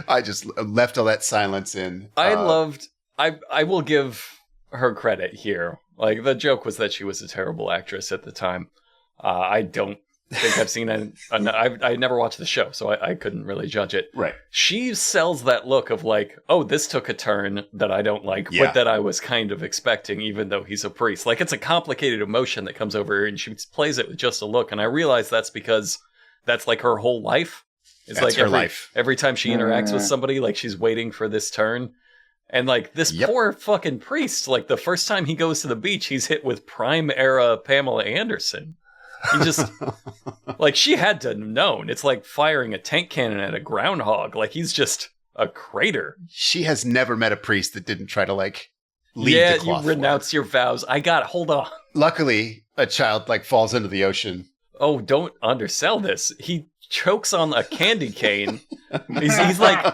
I just left all that silence in. I will give her credit here. Like, the joke was that she was a terrible actress at the time. I don't think I've seen I never watched the show, so I couldn't really judge it. Right. She sells that look of like, oh, this took a turn that I don't like, but that I was kind of expecting, even though he's a priest. Like, it's a complicated emotion that comes over her, and she plays it with just a look. And I realize that's because that's like her whole life. It's that's like her life. Every time she interacts with somebody, like she's waiting for this turn. And like this poor fucking priest, like the first time he goes to the beach, he's hit with prime era Pamela Anderson. He just, like, she had to have known. It's like firing a tank cannon at a groundhog. Like, he's just a crater. She has never met a priest that didn't try to, like, leave the cloth. Yeah, you renounce your vows. Hold on. Luckily, a child, like, falls into the ocean. Oh, don't undersell this. He chokes on a candy cane. He's like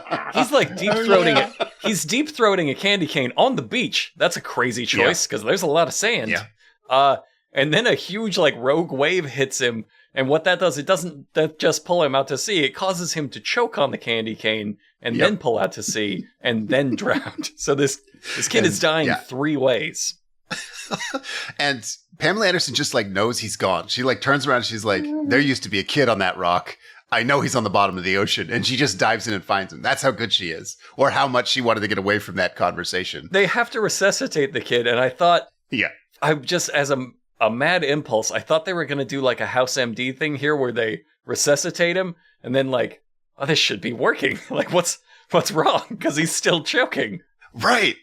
deep-throating it. He's deep-throating a candy cane on the beach. That's a crazy choice, because there's a lot of sand. Yeah. And then a huge, like, rogue wave hits him. And what that does, it doesn't just pull him out to sea. It causes him to choke on the candy cane and then pull out to sea and then drown. So this kid is dying 3 ways. And Pamela Anderson just, like, knows he's gone. She, like, turns around and she's like, there used to be a kid on that rock. I know he's on the bottom of the ocean. And she just dives in and finds him. That's how good she is. Or how much she wanted to get away from that conversation. They have to resuscitate the kid. And I thought... Yeah. I just, as a mad impulse, I thought they were going to do like a House MD thing here where they resuscitate him and then like, oh, this should be working. Like, what's wrong? Because he's still choking. Right.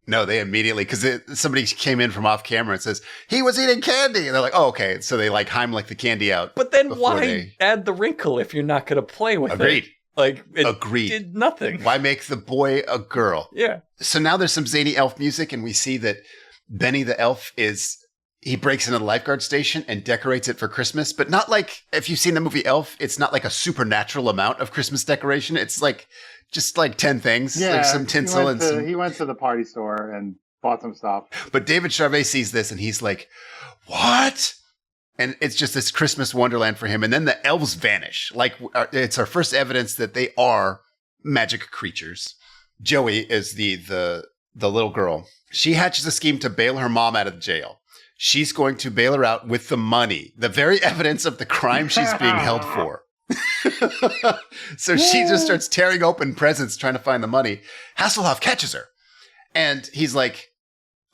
No, they immediately, because somebody came in from off camera and says, he was eating candy. And they're like, oh, okay. So they like Heimlich the candy out. But then why add the wrinkle if you're not going to play with Agreed. it? Like, it Agreed. did nothing. Why make the boy a girl? Yeah. So now there's some zany elf music, and we see that Benny the elf he breaks into the lifeguard station and decorates it for Christmas, but not like, if you've seen the movie Elf, it's not like a supernatural amount of Christmas decoration. It's like, just like 10 things, like some tinsel he went to the party store and bought some stuff. But David Charvet sees this and he's like, what? And it's just this Christmas wonderland for him. And then the elves vanish. Like, it's our first evidence that they are magic creatures. Joey is the little girl. She hatches a scheme to bail her mom out of jail. She's going to bail her out with the money, the very evidence of the crime she's being held for. So she just starts tearing open presents trying to find the money. Hasselhoff catches her. And he's like,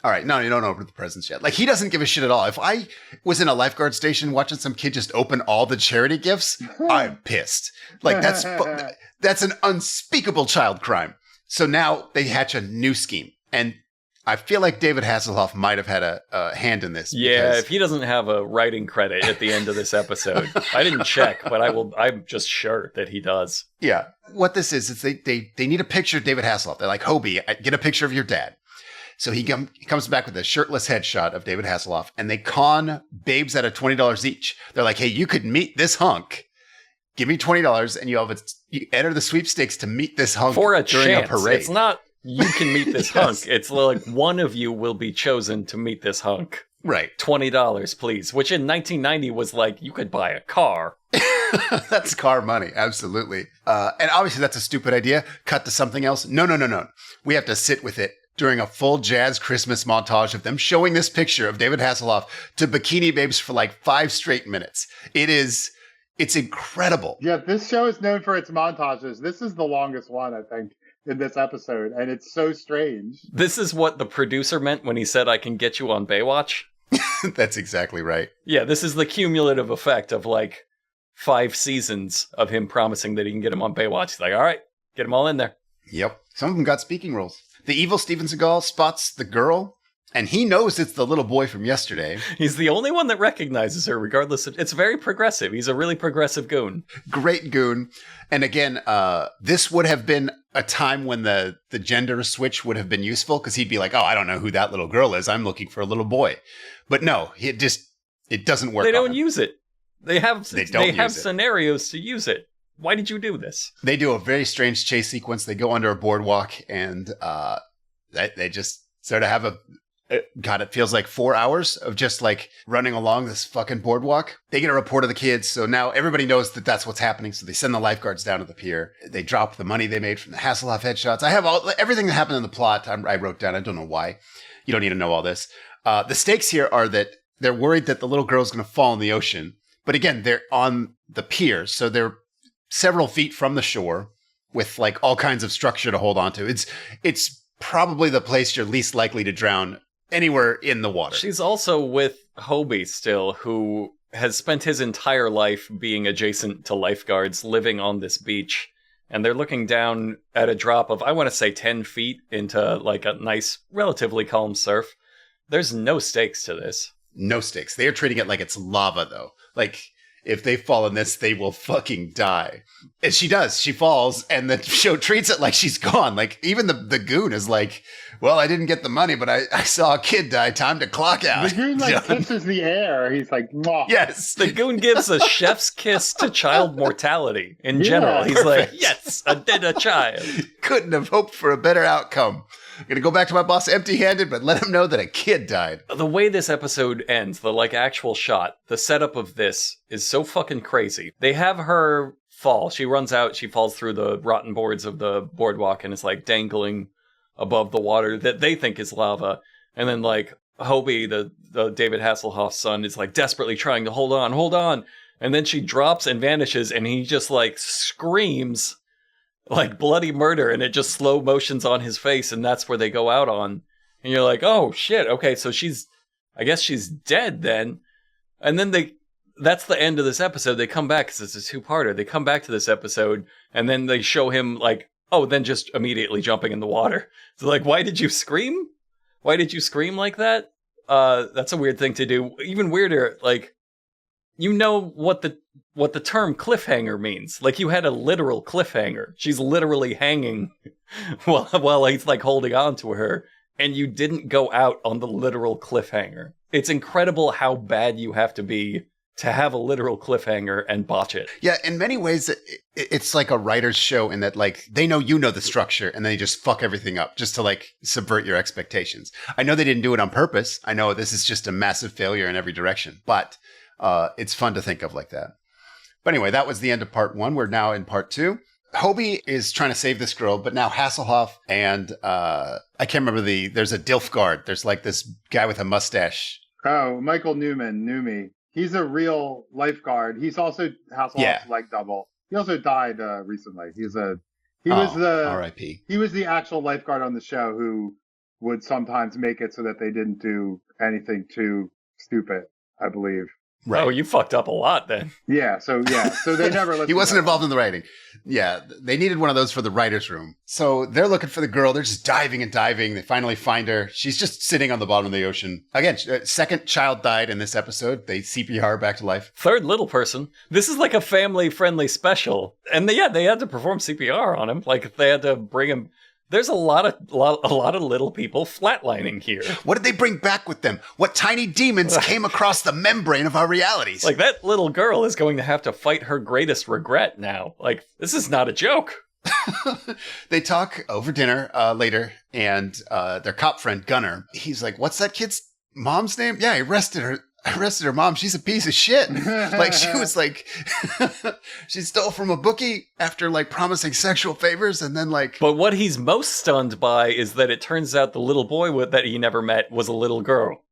all right, no, you don't open the presents yet. Like, he doesn't give a shit at all. If I was in a lifeguard station watching some kid just open all the charity gifts, I'm pissed. Like, that's an unspeakable child crime. So now they hatch a new scheme. And I feel like David Hasselhoff might have had a hand in this. Yeah, if he doesn't have a writing credit at the end of this episode. I didn't check, but I'm just sure that he does. Yeah. What this is they need a picture of David Hasselhoff. They're like, Hobie, get a picture of your dad. So he comes back with a shirtless headshot of David Hasselhoff, and they con babes out of $20 each. They're like, hey, you could meet this hunk. Give me $20, and you enter the sweepstakes to meet this hunk for during chance. A parade. It's not you can meet this hunk. It's like one of you will be chosen to meet this hunk. Right. $20, please. Which in 1990 was like, you could buy a car. That's car money, absolutely. And obviously that's a stupid idea. Cut to something else. No. We have to sit with it during a full jazz Christmas montage of them showing this picture of David Hasselhoff to bikini babes for like 5 straight minutes. It's incredible. Yeah, this show is known for its montages. This is the longest one, I think, in this episode, and it's so strange. This is what the producer meant when he said, I can get you on Baywatch. That's exactly right. Yeah, this is the cumulative effect of like 5 seasons of him promising that he can get him on Baywatch. He's like, all right, get them all in there. Yep. Some of them got speaking roles. The evil Steven Seagal spots the girl, and he knows it's the little boy from yesterday. He's the only one that recognizes her, regardless of... It's very progressive. He's a really progressive goon. Great goon. And again, this would have been a time when the gender switch would have been useful, because he'd be like, oh, I don't know who that little girl is. I'm looking for a little boy. But no, it doesn't work. They don't use it. They have scenarios to use it. Why did you do this? They do a very strange chase sequence. They go under a boardwalk, and they just sort of have it feels like 4 hours of just like running along this fucking boardwalk. They get a report of the kids, so now everybody knows that that's what's happening. So they send the lifeguards down to the pier. They drop the money they made from the Hasselhoff headshots. I have everything that happened in the plot. I wrote down. I don't know why. You don't need to know all this. The stakes here are that they're worried that the little girl's going to fall in the ocean. But again, they're on the pier, so they're several feet from the shore with like all kinds of structure to hold on to. It's probably the place you're least likely to drown anywhere in the water. She's also with Hobie still, who has spent his entire life being adjacent to lifeguards, living on this beach. And they're looking down at a drop of, I want to say 10 feet into like a nice, relatively calm surf. There's no stakes to this. No stakes. They are treating it like it's lava, though. Like, if they fall in this, they will fucking die. And she does. She falls, and the show treats it like she's gone. Like, even the goon is like, well, I didn't get the money, but I saw a kid die. Time to clock out. The goon, like, kisses the air. He's like, mwah. Yes. The goon gives a chef's kiss to child mortality in general. He's perfect. like, yes, a child. Couldn't have hoped for a better outcome. I'm going to go back to my boss empty-handed, but let him know that a kid died. The way this episode ends, the like actual shot, the setup of this is so fucking crazy. They have her fall. She runs out, she falls through the rotten boards of the boardwalk and is like dangling above the water that they think is lava. And then like Hobie, the David Hasselhoff's son, is like desperately trying to hold on. And then she drops and vanishes, and he just like screams like bloody murder, and it just slow motions on his face, and that's where they go out on. And you're like, oh shit, okay, so I guess she's dead then. And then that's the end of this episode. They come back, because it's a 2-parter. They come back to this episode, and then they show him like, then just immediately jumping in the water. So like, why did you scream? Why did you scream like that? That's a weird thing to do. Even weirder, like, you know what the term cliffhanger means. Like, you had a literal cliffhanger. She's literally hanging while he's like holding on to her, and you didn't go out on the literal cliffhanger. It's incredible how bad you have to be to have a literal cliffhanger and botch it. Yeah, in many ways, it's like a writer's show in that, like, they know you know the structure, and they just fuck everything up just to, like, subvert your expectations. I know they didn't do it on purpose. I know this is just a massive failure in every direction, but It's fun to think of like that. But anyway, that was the end of part 1. We're now in part 2. Hobie is trying to save this girl, but now Hasselhoff and I can't remember there's a DILF guard. There's like this guy with a mustache. Oh, Michael Newman. He's a real lifeguard. He's also Hasselhoff's leg double. He also died recently. He was the R.I.P. He was the actual lifeguard on the show who would sometimes make it so that they didn't do anything too stupid, I believe. Right. Oh, you fucked up a lot then. Yeah, so they never listened. He wasn't involved in the writing. Yeah, they needed one of those for the writer's room. So they're looking for the girl. They're just diving and diving. They finally find her. She's just sitting on the bottom of the ocean. Again, second child died in this episode. They CPR back to life. Third little person. This is like a family-friendly special. And they had to perform CPR on him. Like, they had to bring him... There's a lot of little people flatlining here. What did they bring back with them? What tiny demons came across the membrane of our realities? Like, that little girl is going to have to fight her greatest regret now. Like, this is not a joke. They talk over dinner later, and their cop friend, Gunner, he's like, what's that kid's mom's name? Yeah, I arrested her mom. She's a piece of shit. Like, she was like, she stole from a bookie after like promising sexual favors, and then like. But what he's most stunned by is that it turns out the little boy that he never met was a little girl.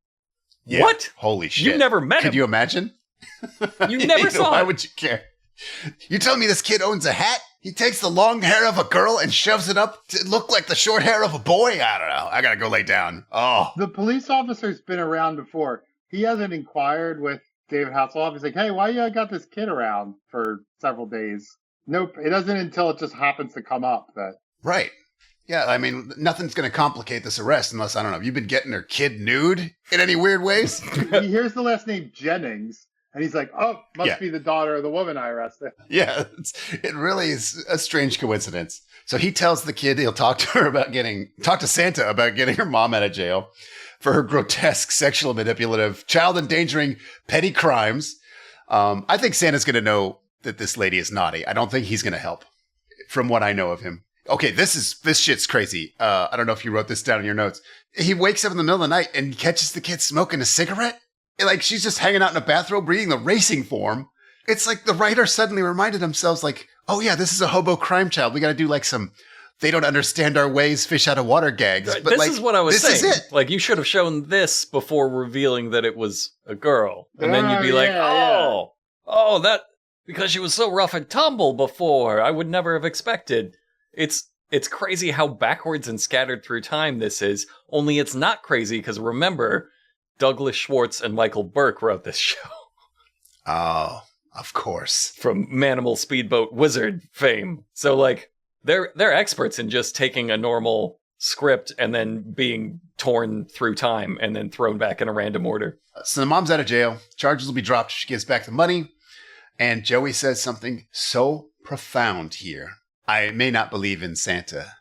Yeah. What? Holy shit! You never met him. Could you imagine? You never saw. Why him. would you care? You tell me this kid owns a hat? He takes the long hair of a girl and shoves it up to look like the short hair of a boy? I don't know. I gotta go lay down. Oh. The police officer's been around before. He hasn't inquired with David Hasselhoff. He's like, hey, why you got this kid around for several days? Nope. It doesn't until it just happens to come up that. Right. Yeah, I mean, nothing's going to complicate this arrest unless, I don't know, you've been getting her kid nude in any weird ways? He hears the last name Jennings, and he's like, oh, must be the daughter of the woman I arrested. Yeah, it really is a strange coincidence. So he tells the kid he'll talk to Santa about getting her mom out of jail for her grotesque, sexual, manipulative, child endangering, petty crimes. I think Santa's going to know that this lady is naughty. I don't think he's going to help from what I know of him. Okay, this shit's crazy. I don't know if you wrote this down in your notes. He wakes up in the middle of the night and catches the kid smoking a cigarette. Like, she's just hanging out in a bathrobe reading the racing form. It's like the writer suddenly reminded themselves, like, oh yeah, this is a hobo crime child. We got to do like some they don't understand our ways, fish out of water gags. But this like, is what I was saying. Is it. Like, you should have shown this before revealing that it was a girl. And then you'd be like, that, because she was so rough and tumble before. I would never have expected. It's crazy how backwards and scattered through time this is. Only it's not crazy because remember, Douglas Schwartz and Michael Burke wrote this show. Oh, of course. From Manimal Speedboat Wizard fame. So, like, they're experts in just taking a normal script and then being torn through time and then thrown back in a random order. So the mom's out of jail. Charges will be dropped. She gives back the money. And Joey says something so profound here. I may not believe in Santa,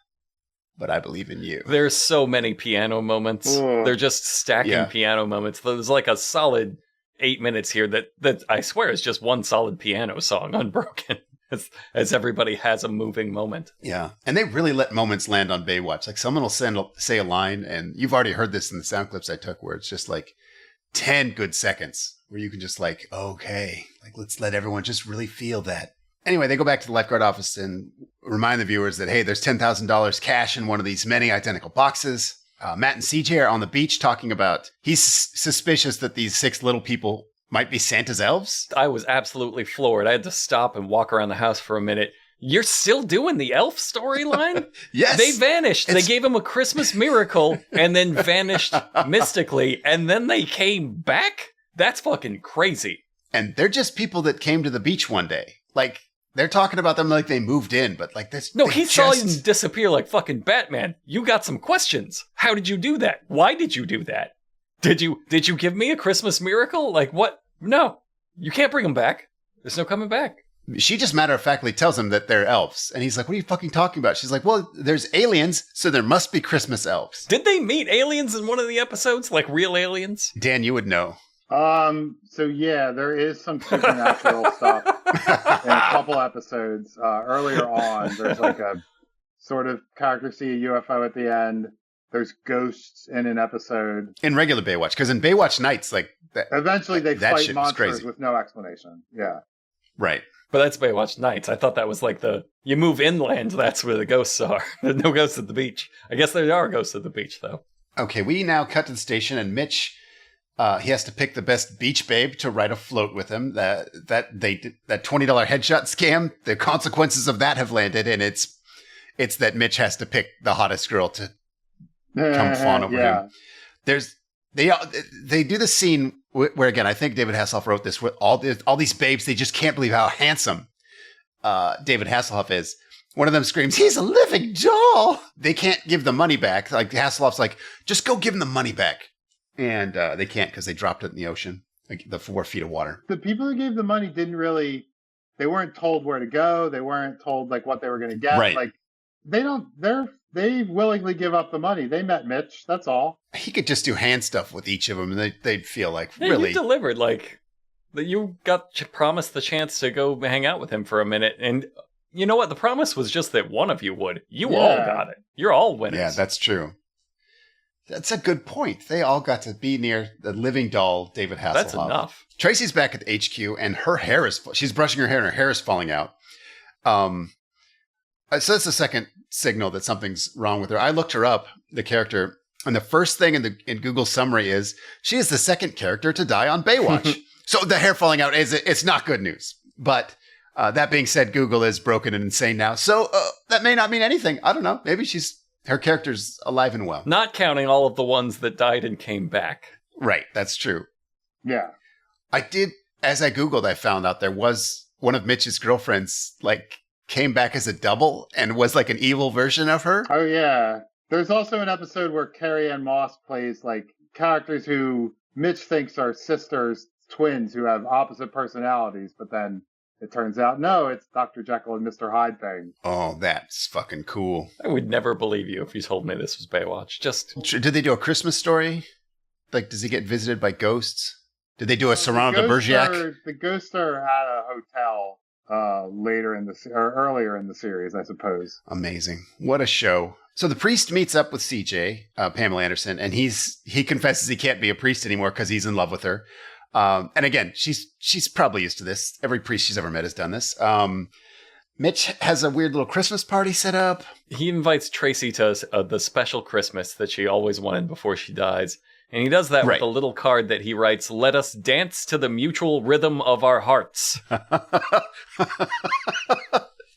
but I believe in you. There's so many piano moments. They're just stacking piano moments. There's like a solid 8 minutes here that I swear is just one solid piano song unbroken. As everybody has a moving moment. Yeah. And they really let moments land on Baywatch. Like, someone will say a line, and you've already heard this in the sound clips I took, where it's just like 10 good seconds where you can just like, okay, like, let's let everyone just really feel that. Anyway, they go back to the lifeguard office and remind the viewers that, hey, there's $10,000 cash in one of these many identical boxes. Matt and CJ are on the beach talking about, he's suspicious that these 6 little people might be Santa's elves? I was absolutely floored. I had to stop and walk around the house for a minute. You're still doing the elf storyline? Yes. They vanished. They gave him a Christmas miracle and then vanished mystically, and then they came back? That's fucking crazy. And they're just people that came to the beach one day. Like, they're talking about them like they moved in, but like this. No, he saw him disappear like fucking Batman. You got some questions. How did you do that? Why did you do that? Did you give me a Christmas miracle? Like, what? No, you can't bring them back. There's no coming back. She just matter-of-factly tells him that they're elves. And he's like, what are you fucking talking about? She's like, well, there's aliens, so there must be Christmas elves. Did they meet aliens in one of the episodes? Like real aliens? Dan, you would know. So yeah, there is some supernatural stuff in a couple episodes. Earlier on, there's like a sort of character see a UFO at the end. There's ghosts in an episode. In regular Baywatch, because in Baywatch Nights, like that, eventually they that fight shit was monsters crazy. with no explanation. Yeah. Right. But that's Baywatch Nights. I thought that was like you move inland, that's where the ghosts are. There's no ghosts at the beach. I guess there are ghosts at the beach, though. Okay, we now cut to the station, and Mitch, he has to pick the best beach babe to ride a float with him. That $20 headshot scam, the consequences of that have landed, and it's that Mitch has to pick the hottest girl to come fawn over him. They do the scene where, again, I think David Hasselhoff wrote this, with all these babes, they just can't believe how handsome David Hasselhoff is. One of them screams, "He's a living doll!" They can't give the money back. Like, Hasselhoff's like, just go give him the money back. And they can't because they dropped it in the ocean, like the 4 feet of water. The people who gave the money they weren't told where to go. They weren't told like what they were going to get. Right. Like, they willingly give up the money. They met Mitch. That's all. He could just do hand stuff with each of them, and they'd feel like, Yeah, really. You delivered, like, you got promised the chance to go hang out with him for a minute, and you know what? The promise was just that one of you would. You all got it. You're all winners. Yeah, that's true. That's a good point. They all got to be near the living doll, David Hasselhoff. That's enough. Tracy's back at HQ, and her hair she's brushing her hair, and her hair is falling out. So that's the second signal that something's wrong with her. I looked her up, the character, and the first thing in Google's summary is she is the second character to die on Baywatch. So the hair falling out it's not good news. But that being said, Google is broken and insane now. So that may not mean anything. I don't know. Maybe her character's alive and well. Not counting all of the ones that died and came back. Right. That's true. Yeah. As I Googled, I found out there was one of Mitch's girlfriends, like, came back as a double and was like an evil version of her. Oh, yeah. There's also an episode where Carrie Ann Moss plays like characters who Mitch thinks are sisters, twins who have opposite personalities, but then it turns out, no, it's Dr. Jekyll and Mr. Hyde thing. Oh, that's fucking cool. I would never believe you if you told me this was Baywatch. Did they do a Christmas story? Like, does he get visited by ghosts? Did they do a Serrano de Bergerac? The ghosts are at a hotel earlier in the series, I suppose. Amazing. What a show. So the priest meets up with CJ, Pamela Anderson, and he confesses he can't be a priest anymore because he's in love with her. And again, she's probably used to this. Every priest she's ever met has done this. Mitch has a weird little Christmas party set up. He invites Tracy to the special Christmas that she always wanted before she dies. And he does that with a little card that he writes, "Let us dance to the mutual rhythm of our hearts."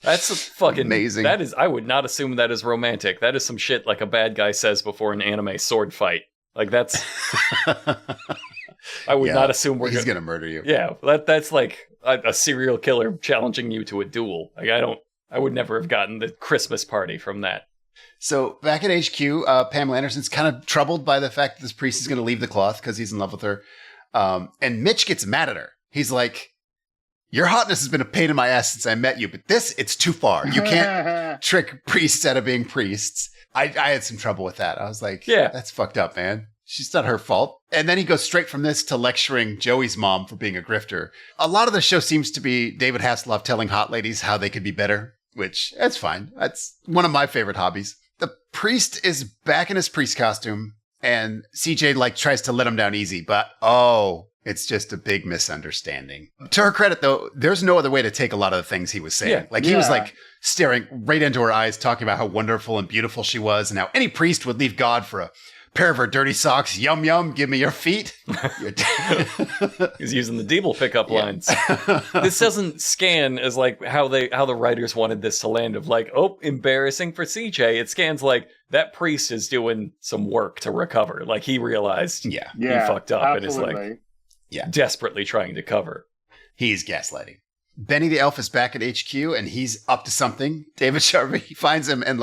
That's fucking amazing. That is, I would not assume that is romantic. That is some shit like a bad guy says before an anime sword fight. Like, that's... I would not assume he's going to murder you. Yeah, that's like a serial killer challenging you to a duel. Like, I would never have gotten the Christmas party from that. So back at HQ, Pamela Anderson's kind of troubled by the fact that this priest is going to leave the cloth because he's in love with her. And Mitch gets mad at her. He's like, "Your hotness has been a pain in my ass since I met you, but it's too far. You can't trick priests out of being priests." I had some trouble with that. I was like, yeah, that's fucked up, man. She's not her fault. And then he goes straight from this to lecturing Joey's mom for being a grifter. A lot of the show seems to be David Hasselhoff telling hot ladies how they could be better, which that's fine. That's one of my favorite hobbies. The priest is back in his priest costume, and CJ tries to let him down easy, but it's just a big misunderstanding. To her credit, though, there's no other way to take a lot of the things he was saying. He was staring right into her eyes, talking about how wonderful and beautiful she was, and how any priest would leave God for a pair of her dirty socks. Yum, yum, give me your feet. He's using the Deeble pickup lines. This doesn't scan as how the writers wanted this to land of embarrassing for CJ. It scans like that priest is doing some work to recover. Like, he realized he fucked up absolutely. And is desperately trying to cover. He's gaslighting. Benny the elf is back at HQ and he's up to something. David Sharvey finds him and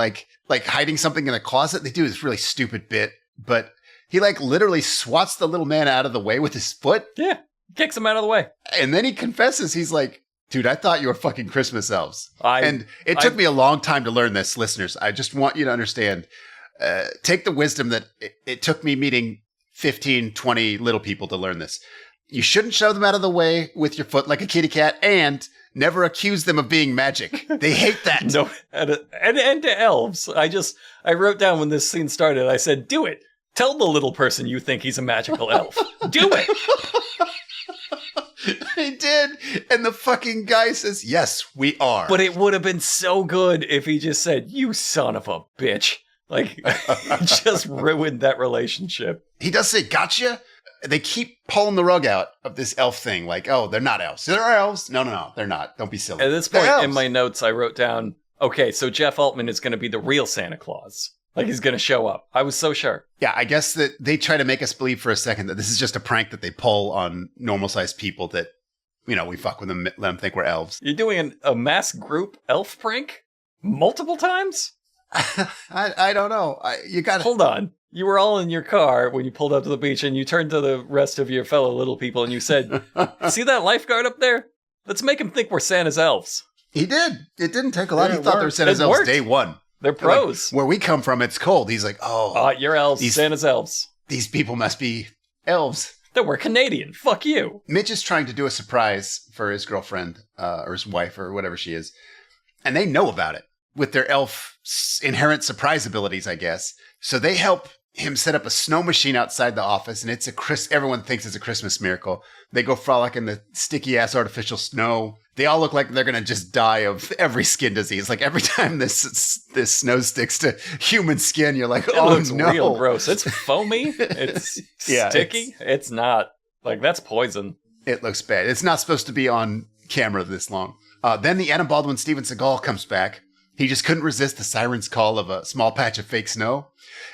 hiding something in a closet. They do this really stupid bit, but he literally swats the little man out of the way with his foot. Yeah, kicks him out of the way. And then he confesses, he's like, "Dude, I thought you were fucking Christmas elves." And it took me a long time to learn this, listeners. I just want you to understand. Take the wisdom that it took me meeting 15, 20 little people to learn this. You shouldn't shove them out of the way with your foot like a kitty cat, and Never accuse them of being magic. They hate that. No, and to elves. I wrote down when this scene started, I said, do it. Tell the little person you think he's a magical elf. Do it. He did. And the fucking guy says, yes, we are. But it would have been so good if he just said, you son of a bitch. Like, it just ruined that relationship. He does say, gotcha. They keep pulling the rug out of this elf thing. Like, oh, they're not elves. They're elves. No, they're not. Don't be silly. At this point in my notes, I wrote down, okay, so Jeff Altman is going to be the real Santa Claus. Like, he's going to show up. I was so sure. Yeah, I guess that they try to make us believe for a second that this is just a prank that they pull on normal-sized people that, you know, we fuck with them, let them think we're elves. You're doing a mass group elf prank? Multiple times? I don't know. You got Hold on. You were all in your car when you pulled up to the beach and you turned to the rest of your fellow little people and you said, see that lifeguard up there? Let's make him think we're Santa's elves. He did. It didn't take a lot. He thought they were Santa's elves day one. They're pros. Like, where we come from, it's cold. He's like, oh. You're elves. Santa's elves. These people must be elves. Then we're Canadian. Fuck you. Mitch is trying to do a surprise for his girlfriend or his wife or whatever she is. And they know about it with their elf inherent surprise abilities, I guess. So they help him set up a snow machine outside the office. And it's everyone thinks it's a Christmas miracle. They go frolic in the sticky ass artificial snow. They all look like they're going to just die of every skin disease. Like every time this snow sticks to human skin, you're like, oh, it looks real gross. It's foamy. It's sticky. It's not. Like, that's poison. It looks bad. It's not supposed to be on camera this long. Then the Adam Baldwin Steven Seagal comes back. He just couldn't resist the siren's call of a small patch of fake snow.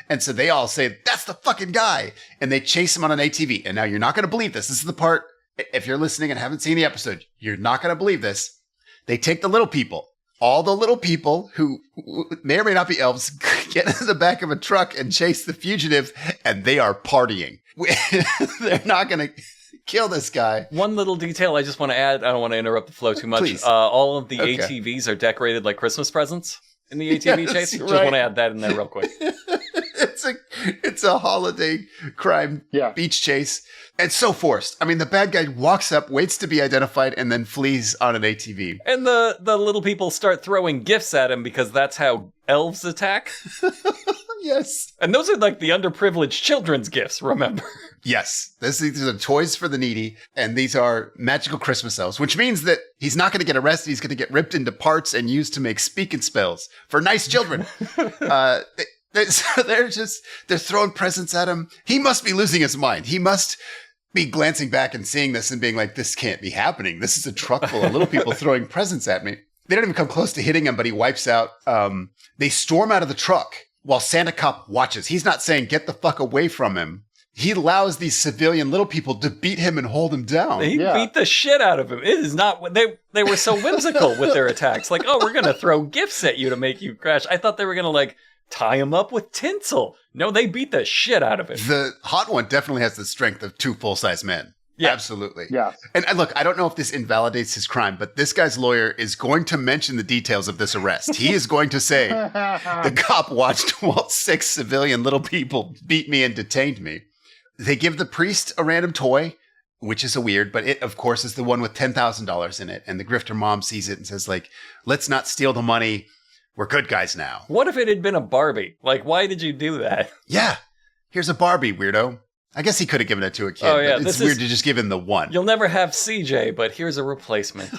And so they all say, that's the fucking guy. And they chase him on an ATV. And now you're not going to believe this. This is the part, if you're listening and haven't seen the episode, you're not going to believe this. They take the little people, all the little people who may or may not be elves, get into the back of a truck and chase the fugitive. And they are partying. They're not going to kill this guy. One little detail I just want to add. I don't want to interrupt the flow too much. Please. All of the ATVs are decorated like Christmas presents in the ATV chase. Just want to add that in there real quick. It's a holiday crime beach chase. It's so forced. I mean, the bad guy walks up, waits to be identified, and then flees on an ATV. And the little people start throwing gifts at him because that's how elves attack. Yes. And those are like the underprivileged children's gifts, remember? Yes. These are toys for the needy, and these are magical Christmas elves, which means that he's not going to get arrested. He's going to get ripped into parts and used to make speaking spells for nice children. They're throwing presents at him. He must be losing his mind. He must be glancing back and seeing this and being like, this can't be happening. This is a truck full of little people throwing presents at me. They don't even come close to hitting him, but he wipes out. They storm out of the truck while Santa Cop watches. He's not saying, get the fuck away from him. He allows these civilian little people to beat him and hold him down. He beat the shit out of him. It is not, they were so whimsical with their attacks. Like, oh, we're going to throw gifts at you to make you crash. I thought they were going to like tie him up with tinsel. No, they beat the shit out of him. The hot one definitely has the strength of two full-size men. Yeah. Absolutely. Yeah. And look, I don't know if this invalidates his crime, but this guy's lawyer is going to mention the details of this arrest. He is going to say, the cop watched while 6 civilian little people beat me and detained me. They give the priest a random toy, which is a weird, but it, of course, is the one with $10,000 in it. And the grifter mom sees it and says, like, let's not steal the money. We're good guys now. What if it had been a Barbie? Like, why did you do that? Yeah. Here's a Barbie, weirdo. I guess he could have given it to a kid. Oh, yeah. But it's weird to just give him the one. You'll never have CJ, but here's a replacement.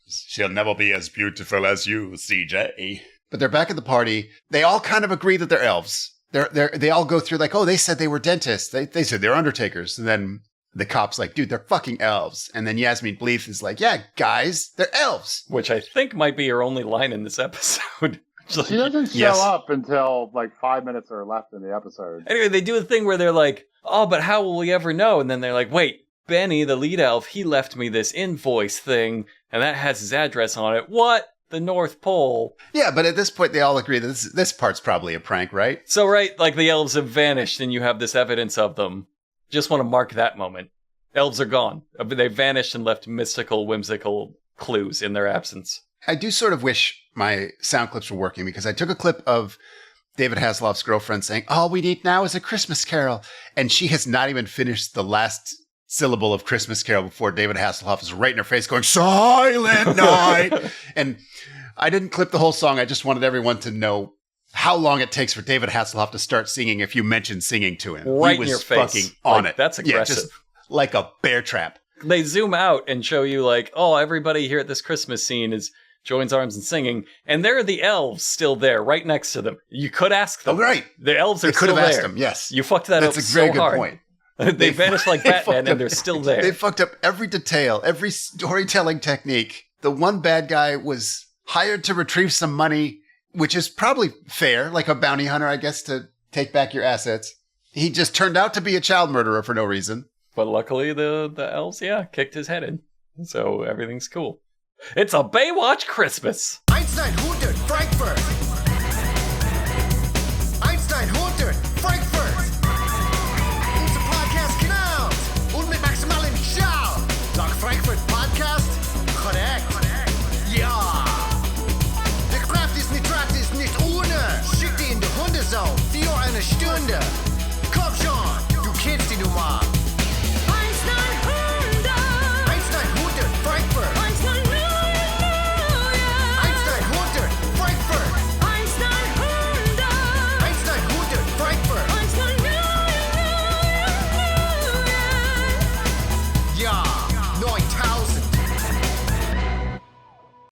She'll never be as beautiful as you, CJ. But they're back at the party. They all kind of agree that they're elves. They all go through like, oh, they said they were dentists. They said they're undertakers. And then the cop's like, dude, they're fucking elves. And then Yasmin Bleeth is like, yeah, guys, they're elves. Which I think might be her only line in this episode. She doesn't show up until like 5 minutes are left in the episode. Anyway, they do a thing where they're like, oh, but how will we ever know? And then they're like, wait, Benny, the lead elf, he left me this invoice thing, and that has his address on it. What? The North Pole. Yeah, but at this point, they all agree that this part's probably a prank, right? So, right, like the elves have vanished, and you have this evidence of them. Just want to mark that moment. Elves are gone. They vanished and left mystical, whimsical clues in their absence. I do sort of wish my sound clips were working because I took a clip of David Hasselhoff's girlfriend saying, all we need now is a Christmas carol. And she has not even finished the last syllable of Christmas Carol before David Hasselhoff is right in her face going, Silent Night. And I didn't clip the whole song. I just wanted everyone to know how long it takes for David Hasselhoff to start singing if you mention singing to him. Right he was in your face. fucking on Like, it. that's aggressive. Yeah, just like a bear trap. They zoom out and show you like, oh, everybody here at this Christmas scene is joins arms and singing, and there are the elves still there, right next to them. You could ask them. Oh, right. The elves are They could still have there. asked them, yes. You fucked that That's up a very so good hard. point. They vanished like Batman, and they're still there. They fucked up every detail, every storytelling technique. The one bad guy was hired to retrieve some money, which is probably fair, like a bounty hunter, I guess, to take back your assets. He just turned out to be a child murderer for no reason. But luckily, the elves, kicked his head in. So everything's cool. It's a Baywatch Christmas. Einstein 100 Frankfurt. Einstein 100 Frankfurt. Unser Podcast genau. Und mit maximalen Schau. Dogg Frankfurt Podcast. Korrekt. Ja. Der Kraft ist nicht gratis, nicht ohne. Schick die in die Hundezone. 4 eine Stunde.